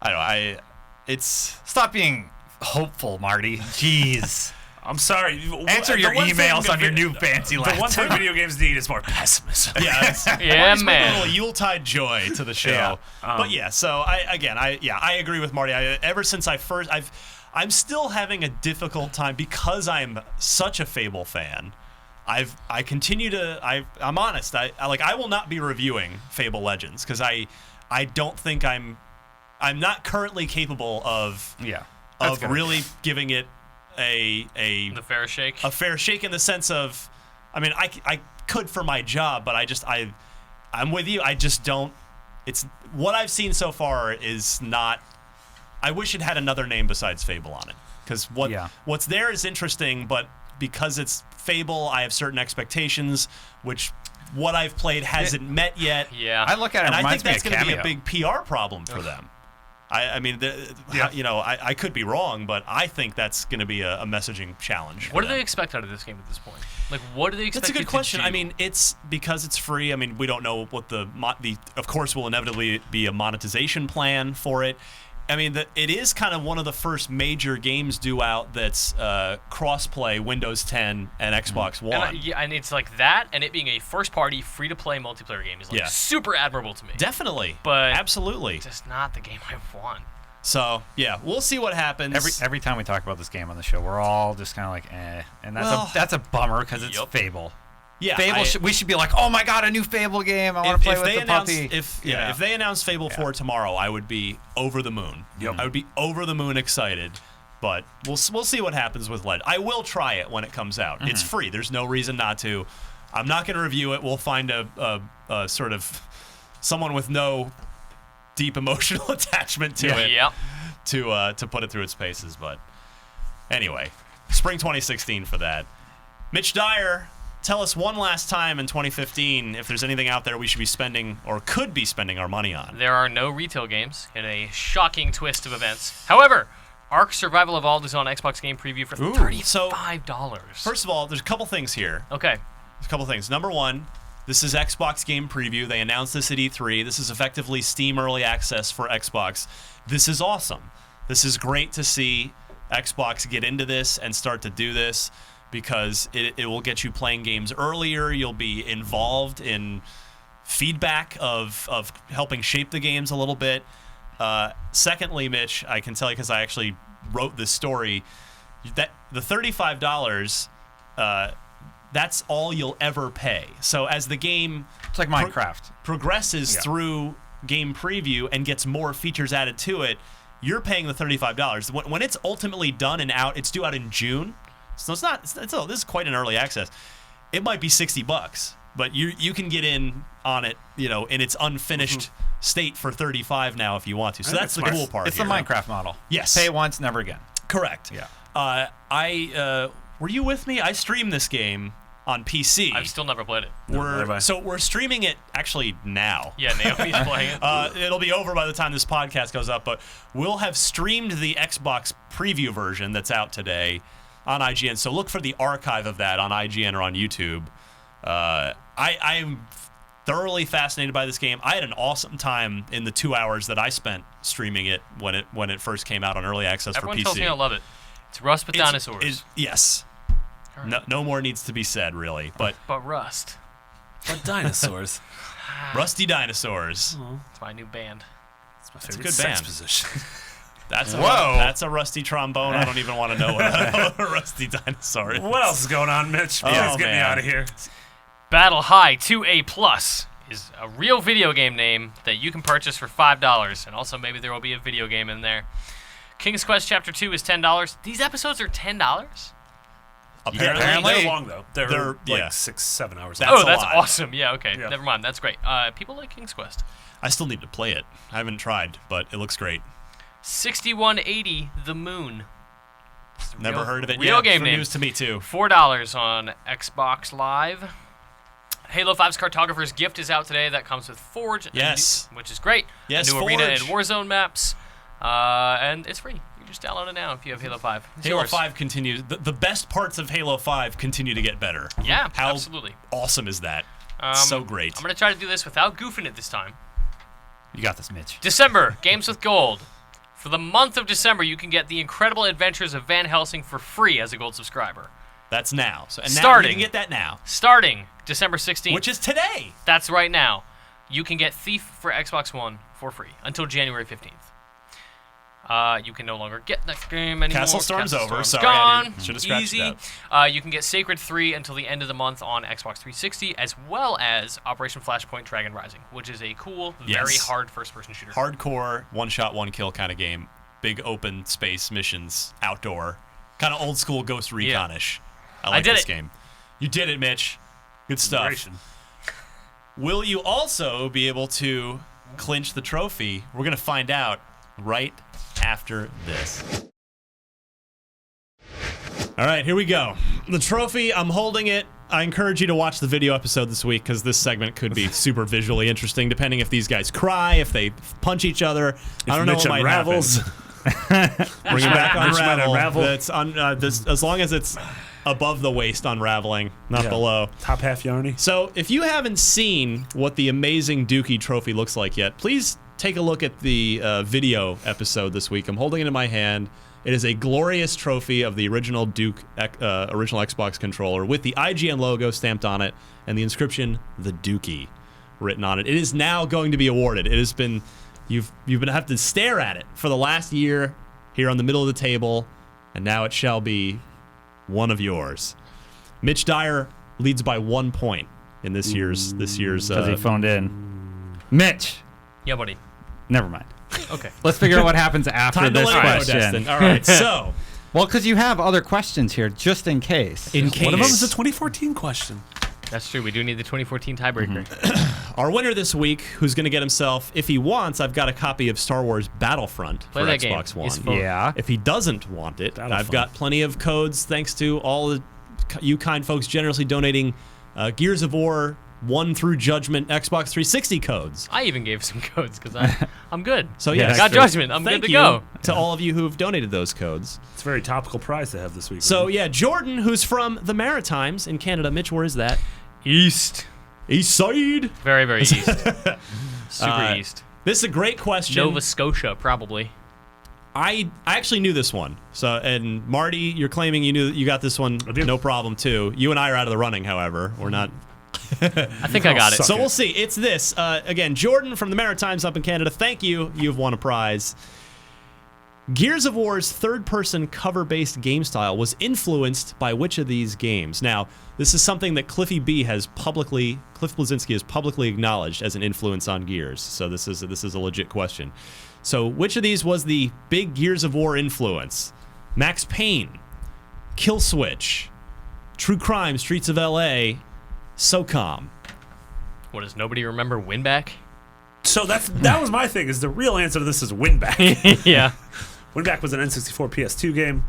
I don't know. It's Stop being hopeful, Marty. Jeez. I'm sorry. Answer your emails on your new fancy laptop. The one thing video games need is more pessimism. Yeah, Yeah, bring man. a little Yuletide joy to the show. Yeah. But yeah, so I agree with Marty. Ever since I'm still having a difficult time because I'm such a Fable fan. I'm honest. I will not be reviewing Fable Legends because I don't think I'm not currently capable of really giving it the fair shake. A fair shake in the sense of, I mean, I could for my job, but I'm with you. I just don't. It's what I've seen so far is not. I wish it had another name besides Fable on it, because what's there is interesting, but because it's Fable, I have certain expectations, which what I've played hasn't met yet. Yeah, I look at it, and it I think that's going to be a big PR problem for them. I mean, I could be wrong, but I think that's going to be a messaging challenge. What do they expect out of this game at this point? Like, what do they expect? That's a good question. To do? I mean, it's because it's free. I mean, we don't know what the of course will inevitably be a monetization plan for it. I mean, it is kind of one of the first major games due out that's cross-play Windows 10 and Xbox One. And it's like that, and it being a first-party, free-to-play multiplayer game is like super admirable to me. Definitely, but absolutely, it's just not the game I want. So yeah, we'll see what happens. Every time we talk about this game on the show, we're all just kind of like, and that's a bummer because it's Fable. Yeah, Fable. We should be like, oh my god, a new Fable game! I want to play with the puppy. If they announce Fable 4 tomorrow, I would be over the moon. Yep. I would be over the moon excited. But we'll see what happens with Led. I will try it when it comes out. It's free. There's no reason not to. I'm not going to review it. We'll find a sort of someone with no deep emotional attachment to it to put it through its paces. But anyway, spring 2016 for that. Mitch Dyer. Tell us one last time in 2015 if there's anything out there we should be spending or could be spending our money on. There are no retail games in a shocking twist of events. However, Ark Survival Evolved is on Xbox Game Preview for $35. First of all, there's a couple things here. Okay. There's a couple things. Number one, this is Xbox Game Preview. They announced this at E3. This is effectively Steam Early Access for Xbox. This is awesome. This is great to see Xbox get into this and start to do this, because it will get you playing games earlier. You'll be involved in feedback of helping shape the games a little bit. Secondly, Mitch, I can tell you because I actually wrote this story, that the $35, that's all you'll ever pay. So as the game it's like Minecraft progresses through Game Preview and gets more features added to it, you're paying the $35. When it's ultimately done and out, it's due out in June. So this is quite an early access. It might be $60, but you can get in on it, in its unfinished state for $35 now if you want to. So that's the cool part. It's the Minecraft model. Yes. Pay once, never again. Correct. Yeah. Were you with me? I streamed this game on PC. I've still never played it. We're streaming it actually now. Yeah, Naomi's playing it. It'll be over by the time this podcast goes up, but we'll have streamed the Xbox preview version that's out today on IGN. So look for the archive of that on IGN or on YouTube. I'm thoroughly fascinated by this game. I had an awesome time in the 2 hours that I spent streaming it when it first came out on early access for PC. Everyone tells me I love it. It's Rust with dinosaurs. Yes. Right. No more needs to be said, really. But Rust. But dinosaurs. Rusty Dinosaurs. It's my new band. It's my That's favorite a good band. sex position. That's a rusty trombone. I don't even want to know what a rusty dinosaur is. What else is going on, Mitch? Please get me out of here. Battle High 2A+ is a real video game name that you can purchase for $5, and also maybe there will be a video game in there. King's Quest Chapter 2 is $10. These episodes are $10? Apparently. They're long, though. They're like 6-7 hours long. That's awesome. Yeah, okay. Yeah. Never mind. That's great. People like King's Quest. I still need to play it. I haven't tried, but it looks great. 6180 The Moon. Never heard of it yet. Real game name. News to me, too. $4 on Xbox Live. Halo 5's Cartographer's Gift is out today. That comes with Forge. Yes. Which is great. Yes, a new Forge. arena and Warzone maps. And it's free. You just download it now if you have Halo 5. It's Halo yours. 5 continues. The best parts of Halo 5 continue to get better. Yeah, How absolutely. awesome is that? So great. I'm going to try to do this without goofing it this time. You got this, Mitch. December, Games with Gold. For the month of December, you can get The Incredible Adventures of Van Helsing for free as a gold subscriber. That's now. So and now Starting. you can get that now. Starting December 16th. Which is today. That's right now. You can get Thief for Xbox One for free until January 15th. You can no longer get that game anymore. Castle Storm's over. Sorry, gone. should have scratched Easy. it out. You can get Sacred 3 until the end of the month on Xbox 360, as well as Operation Flashpoint Dragon Rising, which is a cool, very hard first-person shooter. Hardcore, one-shot, one-kill kind of game. Big open space missions, outdoor. Kind of old-school Ghost Recon-ish. I like this game. You did it, Mitch. Good stuff. Will you also be able to clinch the trophy? We're going to find out right after this. All right, here we go. The trophy, I'm holding it. I encourage you to watch the video episode this week because this segment could be super visually interesting, depending if these guys cry, if they punch each other. I don't know what might happen. Bring it back Unravel. That's as long as it's above the waist unraveling, not below. Top half yarny. So if you haven't seen what the amazing Dookie trophy looks like yet, please take a look at the video episode this week. I'm holding it in my hand. It is a glorious trophy of the original original Xbox controller with the IGN logo stamped on it and the inscription "The Dookie" written on it. It is now going to be awarded. It has been you've been have to stare at it for the last year here on the middle of the table, and now it shall be one of yours. Mitch Dyer leads by 1 point in this year's because he phoned in. Mitch. Yeah, buddy. Never mind. Okay. Let's figure out what happens after this question. All right, so. Well, because you have other questions here, just in case. One of them is a 2014 question. That's true. We do need the 2014 tiebreaker. Our winner this week, who's going to get himself, if he wants, I've got a copy of Star Wars Battlefront for that Xbox game. One. It's fun. Yeah. If he doesn't want it, I've got plenty of codes thanks to all you kind folks generously donating Gears of War 1 through Judgment Xbox 360 codes. I even gave some codes because I'm good. So yeah, I got Judgment. I'm good to go. To all of you who've donated those codes. It's a very topical prize to have this week. So yeah, Jordan, who's from the Maritimes in Canada. Mitch, where is that? East side. Very, very east. Super east. This is a great question. Nova Scotia, probably. I actually knew this one. So, and Marty, you're claiming you got this one, no problem too. You and I are out of the running, however. We're not. I think I got it. So we'll see. It's this. Again, Jordan from the Maritimes up in Canada. Thank you. You've won a prize. Gears of War's third-person cover-based game style was influenced by which of these games? Now, this is something that Cliff Bleszinski has publicly acknowledged as an influence on Gears. So this is a legit question. So which of these was the big Gears of War influence? Max Payne, Kill Switch, True Crime, Streets of L.A., SOCOM. What, does nobody remember Winback? So that was my thing. Is the real answer to this is Winback. Yeah. Winback was an N64 PS2 game.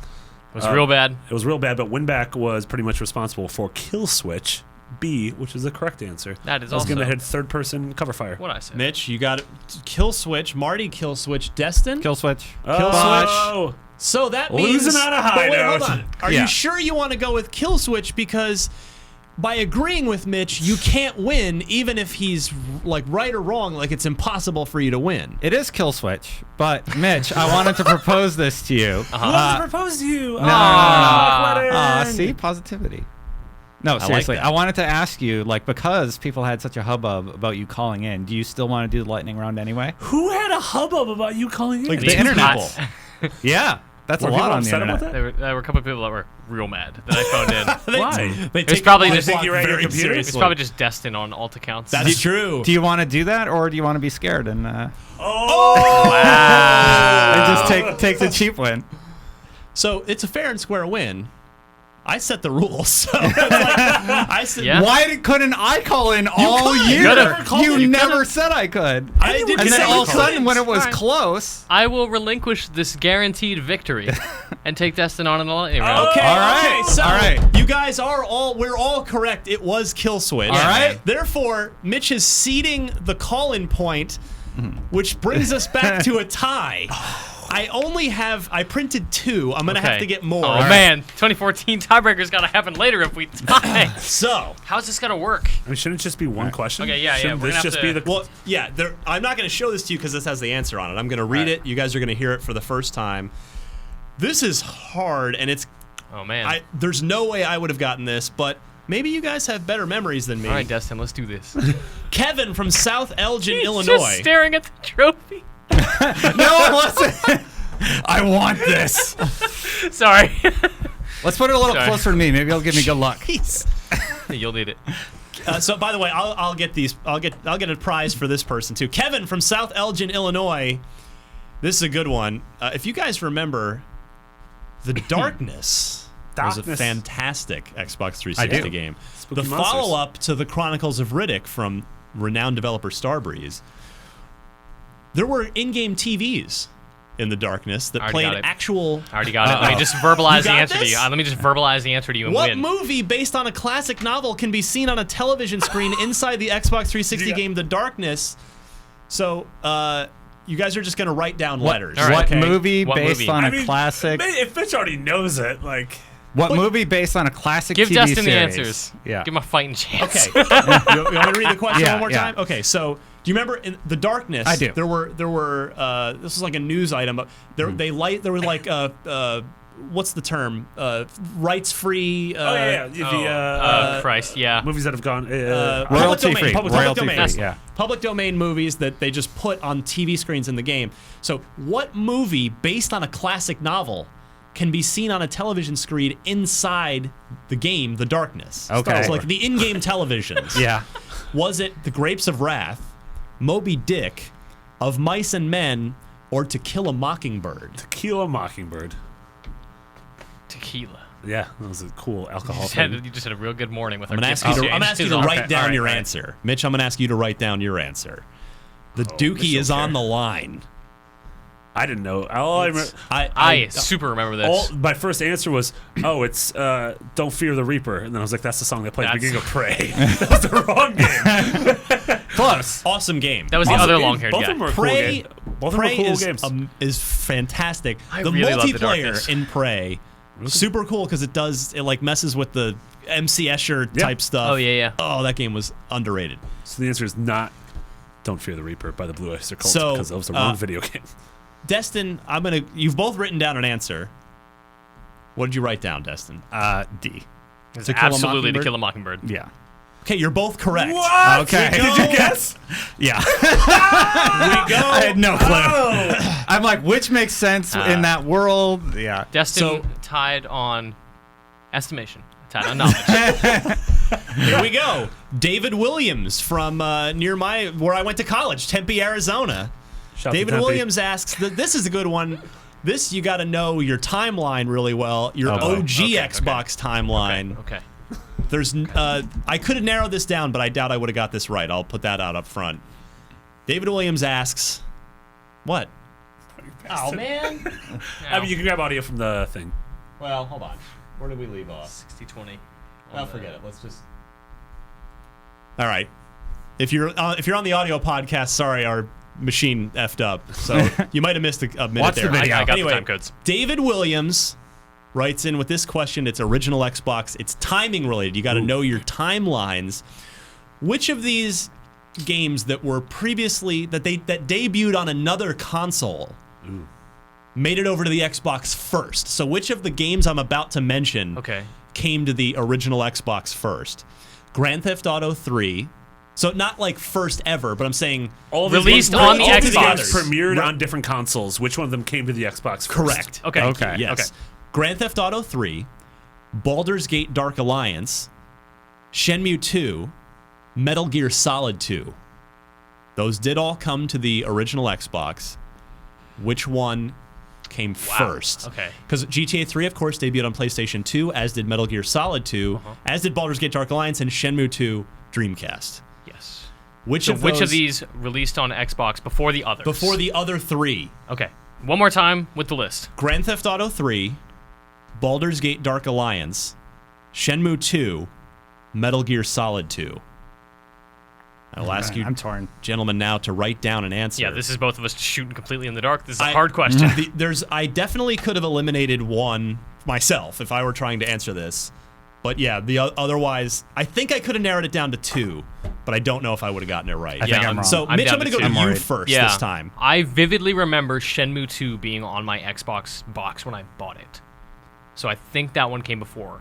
It was real bad. It was real bad, but Winback was pretty much responsible for Kill Switch B, which is the correct answer. That is also. also. That had third-person cover fire. What I said. Mitch, you got it. Kill Switch. Marty, Kill Switch. Destin? Kill Switch. Kill Switch. So that means... Losing on a high note. Hold on. Are you sure you want to go with Kill Switch? Because by agreeing with Mitch, you can't win, even if he's like right or wrong. Like, it's impossible for you to win. It is Kill Switch, but Mitch, I wanted to propose this to you. Who wants to propose to you? No. See? Positivity. No, seriously. like I wanted to ask you, like, because people had such a hubbub about you calling in, do you still want to do the lightning round anyway? Who had a hubbub about you calling in? Like the internet. Yeah. That's a lot on the internet. There were a couple of people that were real mad that I phoned in. Why? It's probably just It's probably just Destin on alt accounts. That's true. Do you want to do that, or do you want to be scared and wow. and just take the cheap win? So it's a fair and square win. I set the rules. So I said, why couldn't I call in all year? You never said I could. I didn't and then say all of a you sudden, couldn't. when it was close, I will relinquish this guaranteed victory and take Destin on in the lightning round. Okay, All right. okay, so All right. you guys we're all correct. It was Kill Switch. All right. Therefore, Mitch is ceding the call-in point, which brings us back to a tie. I printed 2. I'm going to have to get more. Oh, man. 2014 tiebreaker's got to happen later if we tie. So. How's this going to work? I mean, shouldn't it just be one question? Okay, yeah. Shouldn't We're this gonna just have be to- the... Well, yeah, I'm not going to show this to you because this has the answer on it. I'm going to read it. You guys are going to hear it for the first time. This is hard, and it's... Oh, man. There's no way I would have gotten this, but maybe you guys have better memories than me. All right, Destin, let's do this. Kevin from South Elgin, He's Illinois. just staring at the trophy. No, listen. I want this. Sorry. Let's put it a little Sorry. closer to me. Maybe it'll give me good luck. Jeez. You'll need it. So, by the way, I'll get these. I'll get a prize for this person too. Kevin from South Elgin, Illinois. This is a good one. If you guys remember, The Darkness was a fantastic Xbox 360 game. Spooky the monsters. follow-up to The Chronicles of Riddick from renowned developer Starbreeze. There were in-game TVs in The Darkness that Already played got it. actual. I already got it. Let me just verbalize You the got answer to this? you. Let me just verbalize the answer to you and What win. movie based on a classic novel can be seen on a television screen inside the Xbox 360 game The Darkness? So, you guys are just going to write down letters. All right. What okay? movie What based movie? on I a mean, classic? If Mitch already knows it, like... What movie based on a classic Give TV Destin series? the answers. Yeah. Give him a fighting chance. Okay. you want me to read the question Yeah, one more yeah. time? Okay, so do you remember in The Darkness? I do. There were this was like a news item. But there were like what's the term? Rights free. Christ, yeah. movies that have gone... Royalty free. Public Royalty domain. free. Yeah. Public domain movies that they just put on TV screens in the game. So, what movie based on a classic novel can be seen on a television screen inside the game, The Darkness? Okay. So, like the in-game televisions. Yeah. Was it The Grapes of Wrath, Moby Dick, Of Mice and Men, or To Kill a Mockingbird? Tequila Mockingbird. Tequila. Yeah, that was a cool alcohol You thing. just had a real good morning with our I'm gonna gift ask you to, exchange. I'm gonna ask you to Okay, write down all right, your all right. answer. Mitch, I'm going to ask you to write down your answer. The Dookie Mitch is don't on care. the line. I didn't know. All I remember... I super remember this. My first answer was, it's Don't Fear the Reaper. And then I was like, that's the song they play at the beginning of Prey. That was the wrong game. Close. Awesome game. That was the Awesome other game. long-haired Both guy. of them were cool Prey, games. Both of them were cool games. is fantastic. I The really love The multiplayer Darkness. in Prey, super cool because it like messes with the MC Escher type stuff. Oh, yeah. Oh, that game was underrated. So the answer is not Don't Fear the Reaper by the Blue Oyster Cult So, because that was the wrong video game. Destin, you've both written down an answer. What did you write down, Destin? D. It's To Kill a absolutely To Mockingbird? Kill a Mockingbird. Yeah. Okay, you're both correct. What? Okay. Did you guess? Yeah. We go. I had no clue. I'm like, which makes sense in that world? Yeah. Destin tied on estimation. Tied on knowledge. Here we go. David Williams from near where I went to college, Tempe, Arizona. Shout out to David Tempe. Williams asks, this is a good one. This, you got to know your timeline really well, your boy. OG Xbox timeline. Okay. There's, I could have narrowed this down, but I doubt I would have got this right. I'll put that out up front. David Williams asks, what? Oh, man. I mean, you can grab audio from the thing. Well, hold on. Where did we leave off? 60-20. I'll forget it. Let's just. All right. If you're on the audio podcast, sorry, our machine effed up, so you might have missed a minute Watch the there. video. I got Anyway, the time codes. David Williams writes in with this question. It's original Xbox. It's timing related. You got to know your timelines. Which of these games that were previously that debuted on another console made it over to the Xbox first? So which of the games I'm about to mention came to the original Xbox first? Grand Theft Auto 3. So not like first ever, but I'm saying All these Released games- on the all these Xbox. games premiered on different consoles. Which one of them came to the Xbox first? correct. Okay. Thank you. Okay. Yes. Okay. Grand Theft Auto 3, Baldur's Gate Dark Alliance, Shenmue 2, Metal Gear Solid 2. Those did all come to the original Xbox. Which one came first? Okay. Because GTA 3, of course, debuted on PlayStation 2, as did Metal Gear Solid 2, as did Baldur's Gate Dark Alliance, and Shenmue 2 Dreamcast. Yes. Which So of which of those- these released on Xbox before the others? Before the other three. Okay. One more time with the list. Grand Theft Auto 3, Baldur's Gate Dark Alliance, Shenmue 2, Metal Gear Solid 2. I'll ask you, I'm torn. gentlemen, now to write down an answer. Yeah, this is both of us shooting completely in the dark. This is a hard question. I definitely could have eliminated one myself if I were trying to answer this. But yeah, otherwise, I think I could have narrowed it down to 2, but I don't know if I would have gotten it right. I think I'm wrong. So, I'm Mitch, down I'm going to to go to 2. you first this time. I vividly remember Shenmue 2 being on my Xbox box when I bought it. So I think that one came before.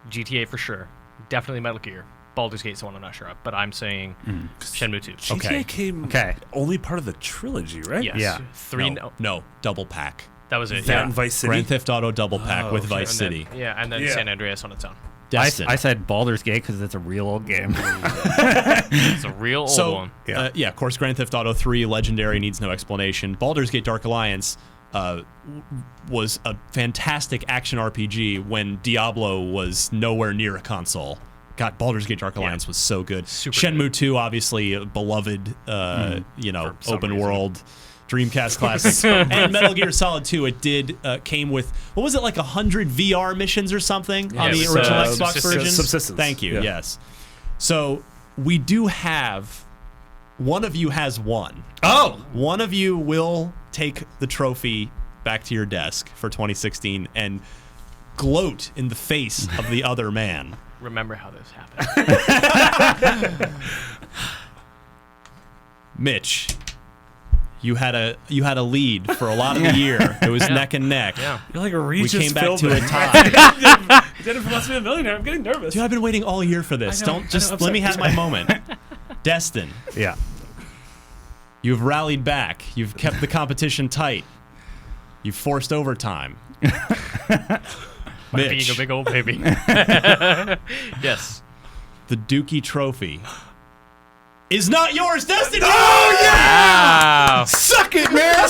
GTA for sure. Definitely Metal Gear. Baldur's Gate's the one I'm not sure of, but I'm saying Shenmue 2. GTA came only part of the trilogy, right? Yes. Yeah. 3. No, double pack. That was it. That and Vice City. Grand Theft Auto double pack with Vice And City. then, and then San Andreas on its own. Destin. I said Baldur's Gate because it's a real old game. It's a real old one. Of course, Grand Theft Auto 3, Legendary, needs no explanation. Baldur's Gate Dark Alliance was a fantastic action RPG when Diablo was nowhere near a console. God, Baldur's Gate Dark Alliance was so good. Shenmue 2, obviously, a beloved, open world Dreamcast classic. And Metal Gear Solid 2, it came with, what was it, like 100 VR missions or something on the original Xbox version? Subsistence. Thank you, yes. So we do have, one of you has one. Oh! One of you will take the trophy back to your desk for 2016 and gloat in the face of the other man. Remember how this happened. Mitch, you had a lead for a lot of the year. It was neck and neck. Yeah. You're like a We Regis came back to a Philbin. tie. You did it for Must Be a Millionaire. I'm getting nervous. Dude, I've been waiting all year for this. I know, Let me have my moment. Destin, Yeah. you've rallied back. You've kept the competition tight. You've forced overtime. Being Mitch, a big old baby. Yes. the Dookie Trophy is not yours, Destin. Oh, Wow. Suck it, man.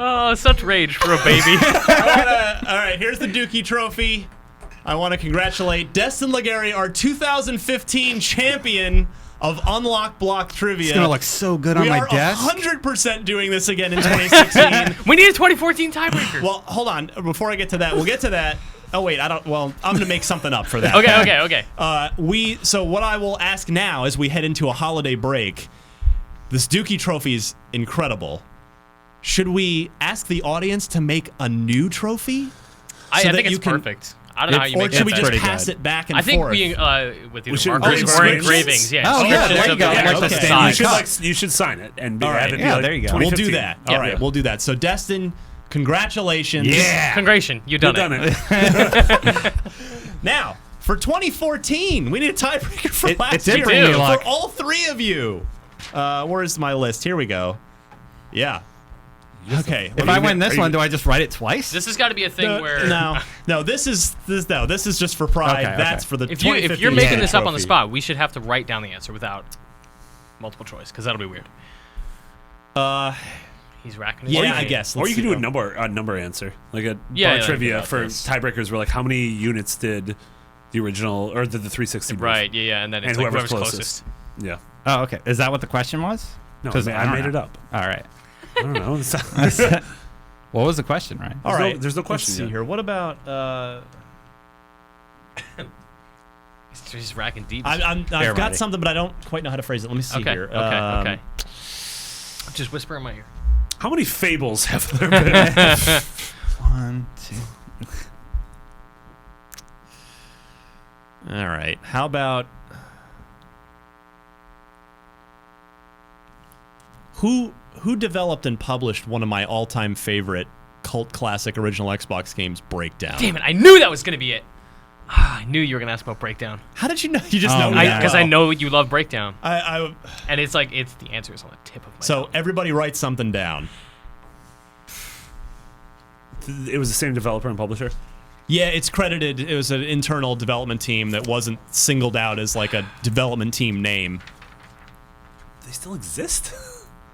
Oh, such rage for a baby. All right, here's the Dookie Trophy. I want to congratulate Destin Legary, our 2015 champion of Unlock Block Trivia. It's going to look so good on my desk. We are 100% doing this again in 2016. We need a 2014 tiebreaker. Well, hold on. Before I get to that, we'll get to that. Oh, wait, I'm going to make something up for that. Okay. So what I will ask now as we head into a holiday break, this Dookie Trophy is incredible. Should we ask the audience to make a new trophy? I think it's perfect. I don't know how you Or make should we that just better. pass it back and I think forth? being with We should markers engrave or our engravings. Yeah. Oh, yeah, there you go. Yeah, Like the okay. Stanley You should sign it and All right. have it be Yeah, like there you go. We'll do 2015. that. Yeah. All right, we'll do that. So, Destin, congratulations. Yeah. Congratulations, you've done Done it. it. Now, for 2014, we need a tiebreaker for It last did year. bring me luck. For all three of you. Where's my list? Here we go. Yeah. Okay. If I win this one, do I just write it twice? This has got to be a thing where No, this is just for pride. Okay, That's for the if 2015 you're making this up on the trophy. spot, we should have to write down the answer without multiple choice because that'll be weird. He's racking his Yeah, brain. I guess. Or Let's you can see. do a number answer, like a Yeah, bar like trivia about for this. tiebreakers. Where like how many units did the original or the 360 move? Right, yeah, and then it's And like whoever's whoever's closest. closest. Yeah. Oh, okay. Is that what the question was? No, 'Cause I don't made know. it up. All right. I don't know. What was the question, right? All right. There's no question Let's see yet. here. What about He's racking deep. I've Here, got buddy. something, but I don't quite know how to phrase it. Let me see Okay, here. okay. Just whisper in my ear. How many fables have there been? 1, 2. All right. How about who developed and published one of my all-time favorite cult classic original Xbox games, Breakdown? Damn it! I knew that was gonna be it. I knew you were gonna ask about Breakdown. How did you know? You just Oh, know yeah. Because I know you love Breakdown, I and it's like the answer is on the tip of my so tongue. everybody write something down. It was the same developer and publisher. Yeah, it's credited. It was an internal development team that wasn't singled out as like a development team name. They still exist.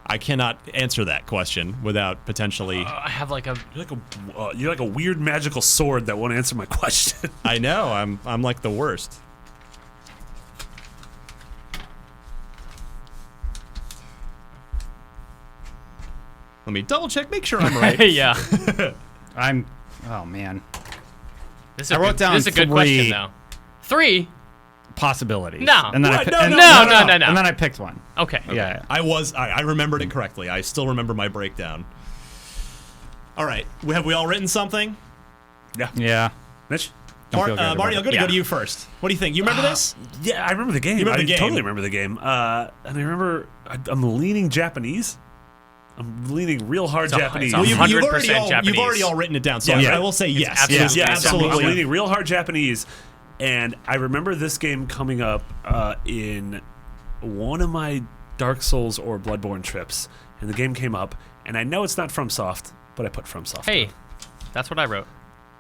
I cannot answer that question without potentially. I have like a You're like a weird magical sword that won't answer my question. I know. I'm like the worst. Let me double check. Make sure I'm right. yeah. Oh, man. This is I wrote down This is a good 3. question though. 3. possibilities. No. And then What? No. and then I picked one. Okay. Yeah. I remembered it correctly. I still remember my breakdown. All right. Have we all written something? Yeah. Mitch? Don't feel good about Marty, it. I'll go to you first. What do you think? You remember this? Yeah, I remember the game. You remember I the game? totally remember the game. And I remember I'm leaning Japanese. I'm leaning real hard Japanese. it's You've 100% already Japanese. all written it down. So Yeah. I will say yes. absolutely Yeah, Japanese. absolutely. I'm leaning real hard Japanese. And I remember this game coming up in one of my Dark Souls or Bloodborne trips. And the game came up. And I know it's not FromSoft, but I put FromSoft. Hey, that's what I wrote.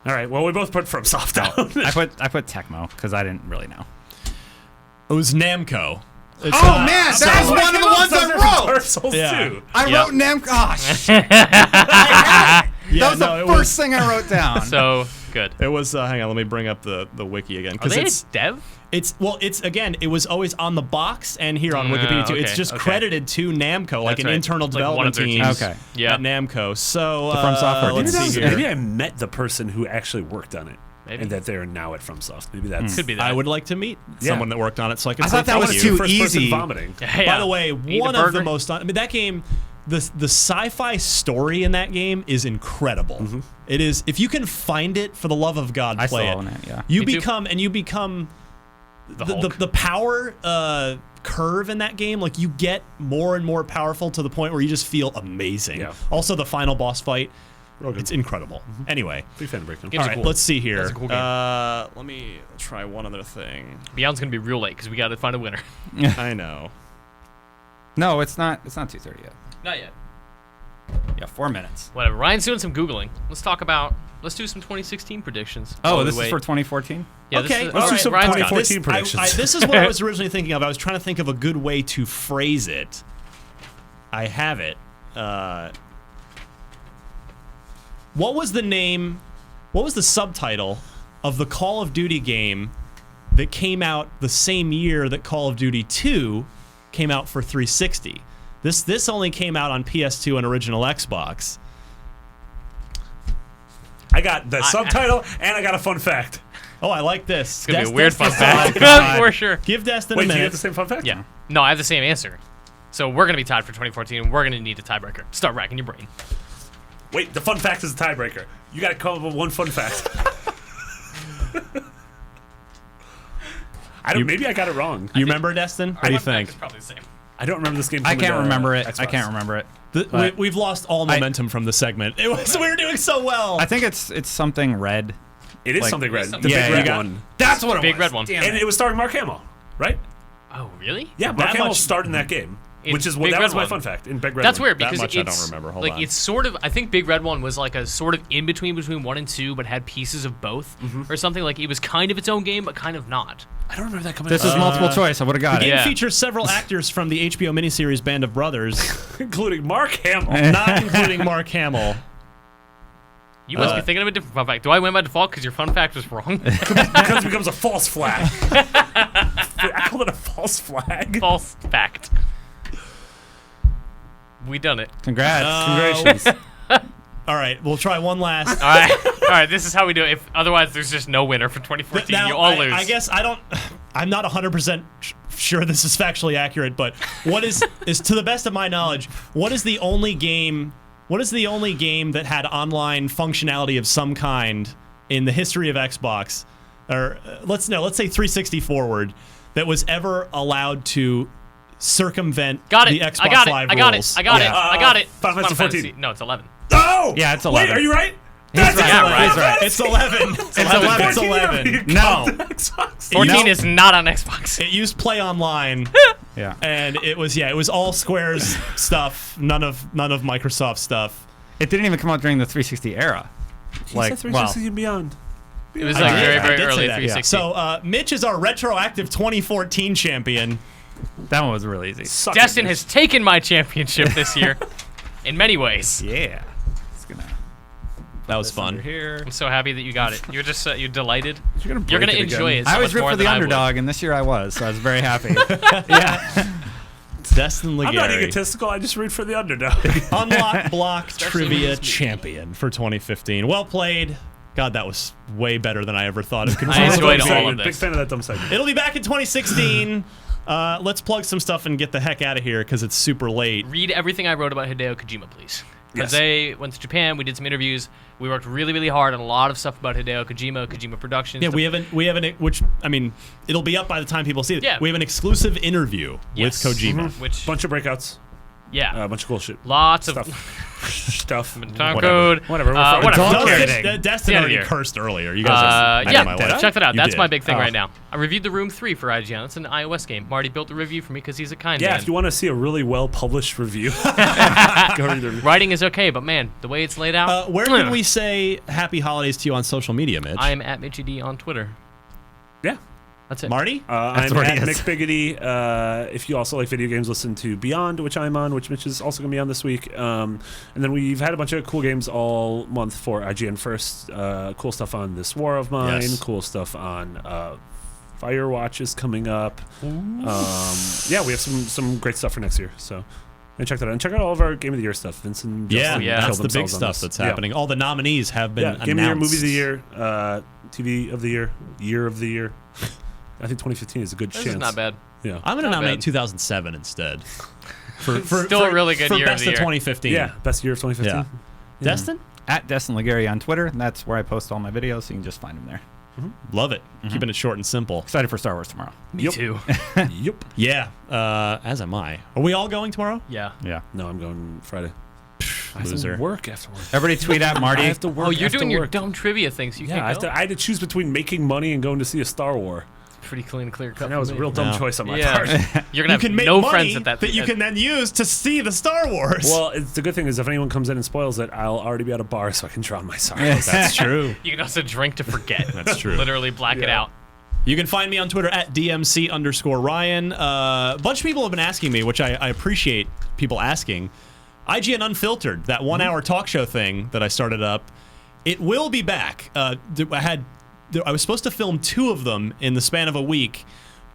All right. Well, we both put FromSoft down. I put Tecmo because I didn't really know. It was Namco. Man, that was one of the ones I Dark wrote. Souls Yeah. 2. I Yep. wrote Namco. Oh, shit. That was the first thing I wrote down. So good. It was. Hang on, let me bring up the wiki again Are they it's dev? it's again. It was always on the box and here on Wikipedia too. okay, It's just okay. credited to Namco, like That's an right. internal Like one of development their team. teams. Okay. Yeah. At Namco. So From Software let's team. see here. Maybe I met the person who actually worked on it. Maybe. And that they're now at FromSoft. Maybe that's Could be that. I would like to meet Yeah. someone that worked on it, so I can. I say thought that thank was you. too first person easy. vomiting. Yeah. By the way, Eat a one of the burger. most. I mean, that game, the sci-fi story in that game is incredible. It is. If you can find it, for the love of God, I play still it. own it, yeah. You Me too. become The Hulk. the power curve in that game. Like you get more and more powerful to the point where you just feel amazing. Yeah. Also, the final boss fight, Real good. it's incredible. Anyway. Big fan of Breakdown. Games All are right, cool. let's see here. That's a cool game. Let me try one other thing. Beyond's gonna be real late because we got to find a winner. I know. No, it's not. It's not 2:30 yet. Not yet. Yeah, 4 minutes. Whatever. Ryan's doing some googling. Let's do some 2016 predictions. Oh, While this we is wait. for 2014. Yeah, Okay, This is, all let's do right, some Ryan's got it. 2014 predictions. This is what I was originally thinking of. I was trying to think of a good way to phrase it. I have it. What was the name? What was the subtitle of the Call of Duty game that came out the same year that Call of Duty 2 came out for 360? This only came out on PS2 and original Xbox. I got the subtitle and I got a fun fact. Oh, I like this. It's gonna be a weird fun fact God. for sure. Give Destin Wait, a do you minute. have the same fun fact? Yeah. No, I have the same answer. So we're gonna be tied for 2014, and we're gonna need a tiebreaker. Start racking your brain. Wait, the fun fact is the tiebreaker. You got to come up with one fun fact. Maybe I got it wrong. You remember, Destin? What do you think? It's probably the same. I don't remember this game. I coming can't to remember it. Xbox. I can't remember it. We, we've lost all momentum from the segment. We were doing so well. I think it's something red. It is Like- something red. something The Yeah, big you red got- one. That's what it Big was. red one. Damn And it. it was starring Mark Hamill, right? Oh, really? Yeah, Mark That Hamill much- starred in that game, In which is Big that Red was my One. fun fact in Big Red. That's One. weird That because much I it's don't remember. Hold like on. it's sort of. I think Big Red One was like a sort of in between 1 and 2, but had pieces of both or something. Like it was kind of its own game, but kind of not. I don't remember that coming. This out. is multiple choice. I would have got The it. game Yeah. features several actors from the HBO miniseries Band of Brothers, including Mark Hamill. not including Mark Hamill. You must be thinking of a different fun fact. Do I win by default because your fun fact was wrong? Because it becomes a false flag. I call it a false flag. False fact. We done it. Congrats. Congratulations. All right, we'll try one last. All right, all right. This is how we do it. If otherwise, there's just no winner for 2014. Now, you all lose. I guess I'm not 100% sure this is factually accurate, but what is to the best of my knowledge, what is the only game that had online functionality of some kind in the history of Xbox, or let's say 360 forward, that was ever allowed to circumvent got it. the Xbox I got it. Live I got rules? it. I got it. Yeah. I got it. Final It's Fantasy 14. No, it's 11. Oh! Yeah, it's Wait, 11. are you right? He's That's right. Yeah, right. right. He's right. It's 11. It's 11. It's 11. No. Xbox. 14 No. is not on Xbox. It used Play Online. Yeah. And it was all Square's stuff, none of Microsoft stuff. It didn't even come out during the 360 era. Like, well, 360 and beyond. It was I like did- very, I very did say early that. 360. So Mitch is our retroactive 2014 champion. that one was really easy. Suck it, Destin Mitch. has taken my championship this year, in many ways. Yeah. It's gonna. That was fun. Here. I'm so happy that you got it. You're just you're delighted. You're gonna You're break gonna it enjoy again. it. So I always much root more for the than I would. underdog, and this year I was, so I was very happy. Destin I'm not Legary, egotistical. I just root for the underdog. Unlock Block Especially when Trivia it's me. champion for 2015. Well played. God, that was way better than I ever thought it could I enjoyed possibly be. all of Big this. fan of that dumb segment. It'll be back in 2016. Let's plug some stuff and get the heck out of here because it's super late. Read everything I wrote about Hideo Kojima, please. Because Yes. they went to Japan, we did some interviews, we worked really, really hard on a lot of stuff about Hideo Kojima, Kojima Productions. Yeah, we haven't, which, I mean, it'll be up by the time people see it. Yeah. We have an exclusive interview Yes. with Kojima. Which, Bunch of breakouts. yeah, A bunch of cool shit. lots of Stuff. time Whatever. code. Whatever. Whatever. Don't Who care. cares? Destin Yeah, already yeah. cursed earlier. You guys are Yeah, check that out. You That's did. my big thing Oh. right now. I reviewed The Room 3 for IGN. It's an iOS game. Marty built the review for me because he's a kind Yeah, man. if you want to see a really well-published review, go read the review. Writing is okay, but man, the way it's laid out. Where can we say happy holidays to you on social media, Mitch? I am at Mitchy D on Twitter. Yeah. That's it. Marty? I'm where he at is. Mick Biggity. If you also like video games, listen to Beyond, which I'm on, which Mitch is also going to be on this week. And then we've had a bunch of cool games all month for IGN First. Cool stuff on This War of Mine. Yes. Cool stuff on Firewatch is coming up. Yeah, we have some great stuff for next year. So check that out. And check out all of our Game of the Year stuff. Vince and Justin yeah. That's killed the big themselves on stuff this. that's Yeah. happening. All the nominees have been announced. Game of the Year, Movie of the Year, TV of the Year, Year of the Year. I think 2015 is a good This chance. is not bad. Yeah. I'm going to Not nominate bad. 2007 instead. For Still a really good for year of best the of year. 2015. Yeah, best year of 2015. Yeah. Destin? At Destin Legary on Twitter. That's where I post all my videos, so you can just find them there. Love it. Keeping it short and simple. Excited for Star Wars tomorrow. Me Yep. too. Yep. Yeah, as am I. Are we all going tomorrow? Yeah. Yeah. No, I'm going Friday. I have Loser. to work afterwards. Everybody tweet at Marty. I have to work. Oh, you're after doing your work. dumb trivia things. You Yeah, can't go. I had to choose between making money and going to see a Star War. Pretty clean, clear cut. And that was a for me. real dumb No. choice on my Yeah. part. You're You gonna have can make no money friends at that. you can then use to see the Star Wars. Well, the good thing is if anyone comes in and spoils it, I'll already be at a bar so I can drown my sorrows. That's true. You can also drink to forget. That's true. Literally black it Yeah. out. You can find me on Twitter at DMC_Ryan. A bunch of people have been asking me, which I appreciate people asking. IGN Unfiltered, that 1 hour talk show thing that I started up, it will be back. I was supposed to film 2 of them in the span of a week.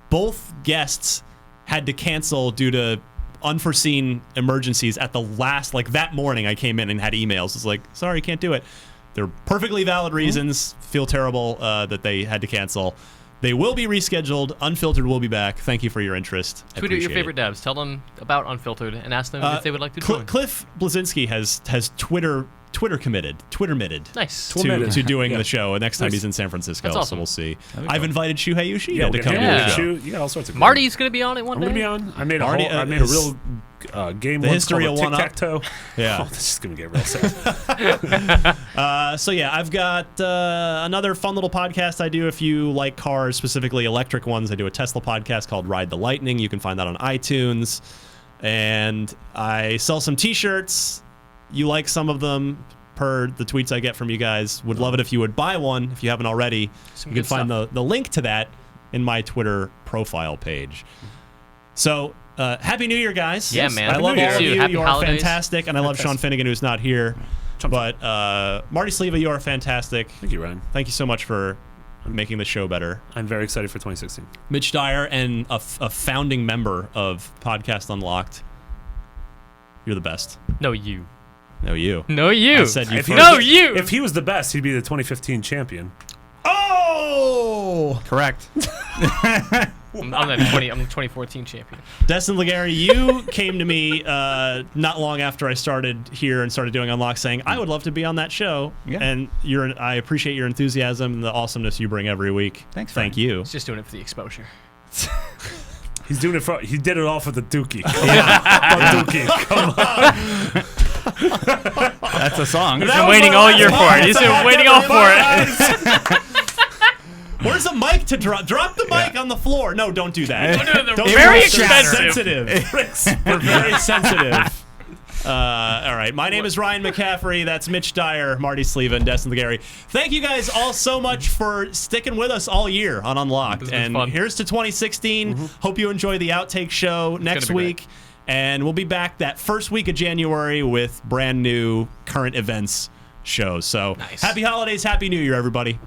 Both guests had to cancel due to unforeseen emergencies at the last, like that morning I came in and had emails. It's like, sorry, can't do it. They're perfectly valid reasons. Feel terrible that they had to cancel. They will be rescheduled. Unfiltered will be back. Thank you for your interest. I Tweet out your appreciate favorite devs. Tell them about Unfiltered and ask them if they would like to join. Cliff Blazinski has Twitter committed. Nice. To doing the show next time Nice. he's in San Francisco. That's awesome. So we'll see. I've invited Shuhei Yoshida to we come can to Yeah. the have show. you got all sorts of cool Marty's gonna be on it one I'm day. gonna be on. I made a Marty, I made a is- real game the once history called of one up. Tic-Tac-Toe. Yeah. Oh, this is gonna get real sad. So yeah, I've got another fun little podcast I do if you like cars, specifically electric ones. I do a Tesla podcast called Ride the Lightning. You can find that on iTunes. And I sell some t-shirts. You like some of them per the tweets I get from you guys. Would love it if you would buy one if you haven't already. Some You can good find stuff. the link to that in my Twitter profile page. So Happy New Year, guys. Yeah, man. I Happy love New all Year. of You. you. Happy You are holidays. fantastic. And I love Sean Finnegan, who's not here. But Marty Sleva, you are fantastic. Thank you, Ryan. Thank you so much for making the show better. I'm very excited for 2016. Mitch Dyer and a founding member of Podcast Unlocked. You're the best. No, you. No, you. No, you. I said you If he first. No, was- you. If he was the best, he'd be the 2015 champion. Oh! Correct. I'm the 2014 champion. Destin Legary, you came to me not long after I started here and started doing Unlock saying, I would love to be on that show. Yeah. And I appreciate your enthusiasm and the awesomeness you bring every week. Thanks, Thank Ryan. you. He's just doing it for the exposure. He did it all for the Dookie. The Dookie. Come on. That's a song. He's been waiting all year for it. He's been waiting all for it. Where's the mic to drop? Drop the mic on the floor. No, don't do that. Don't Very do that. expensive. Sensitive. We're very sensitive. All right. My name is Ryan McCaffrey. That's Mitch Dyer, Marty Sleva, and Destin Legary. Thank you guys all so much for sticking with us all year on Unlocked. This has been And fun. here's to 2016. Hope you enjoy the outtake show next gonna be week. And we'll be back that first week of January with brand new current events shows. So Nice. happy holidays, happy New Year, everybody.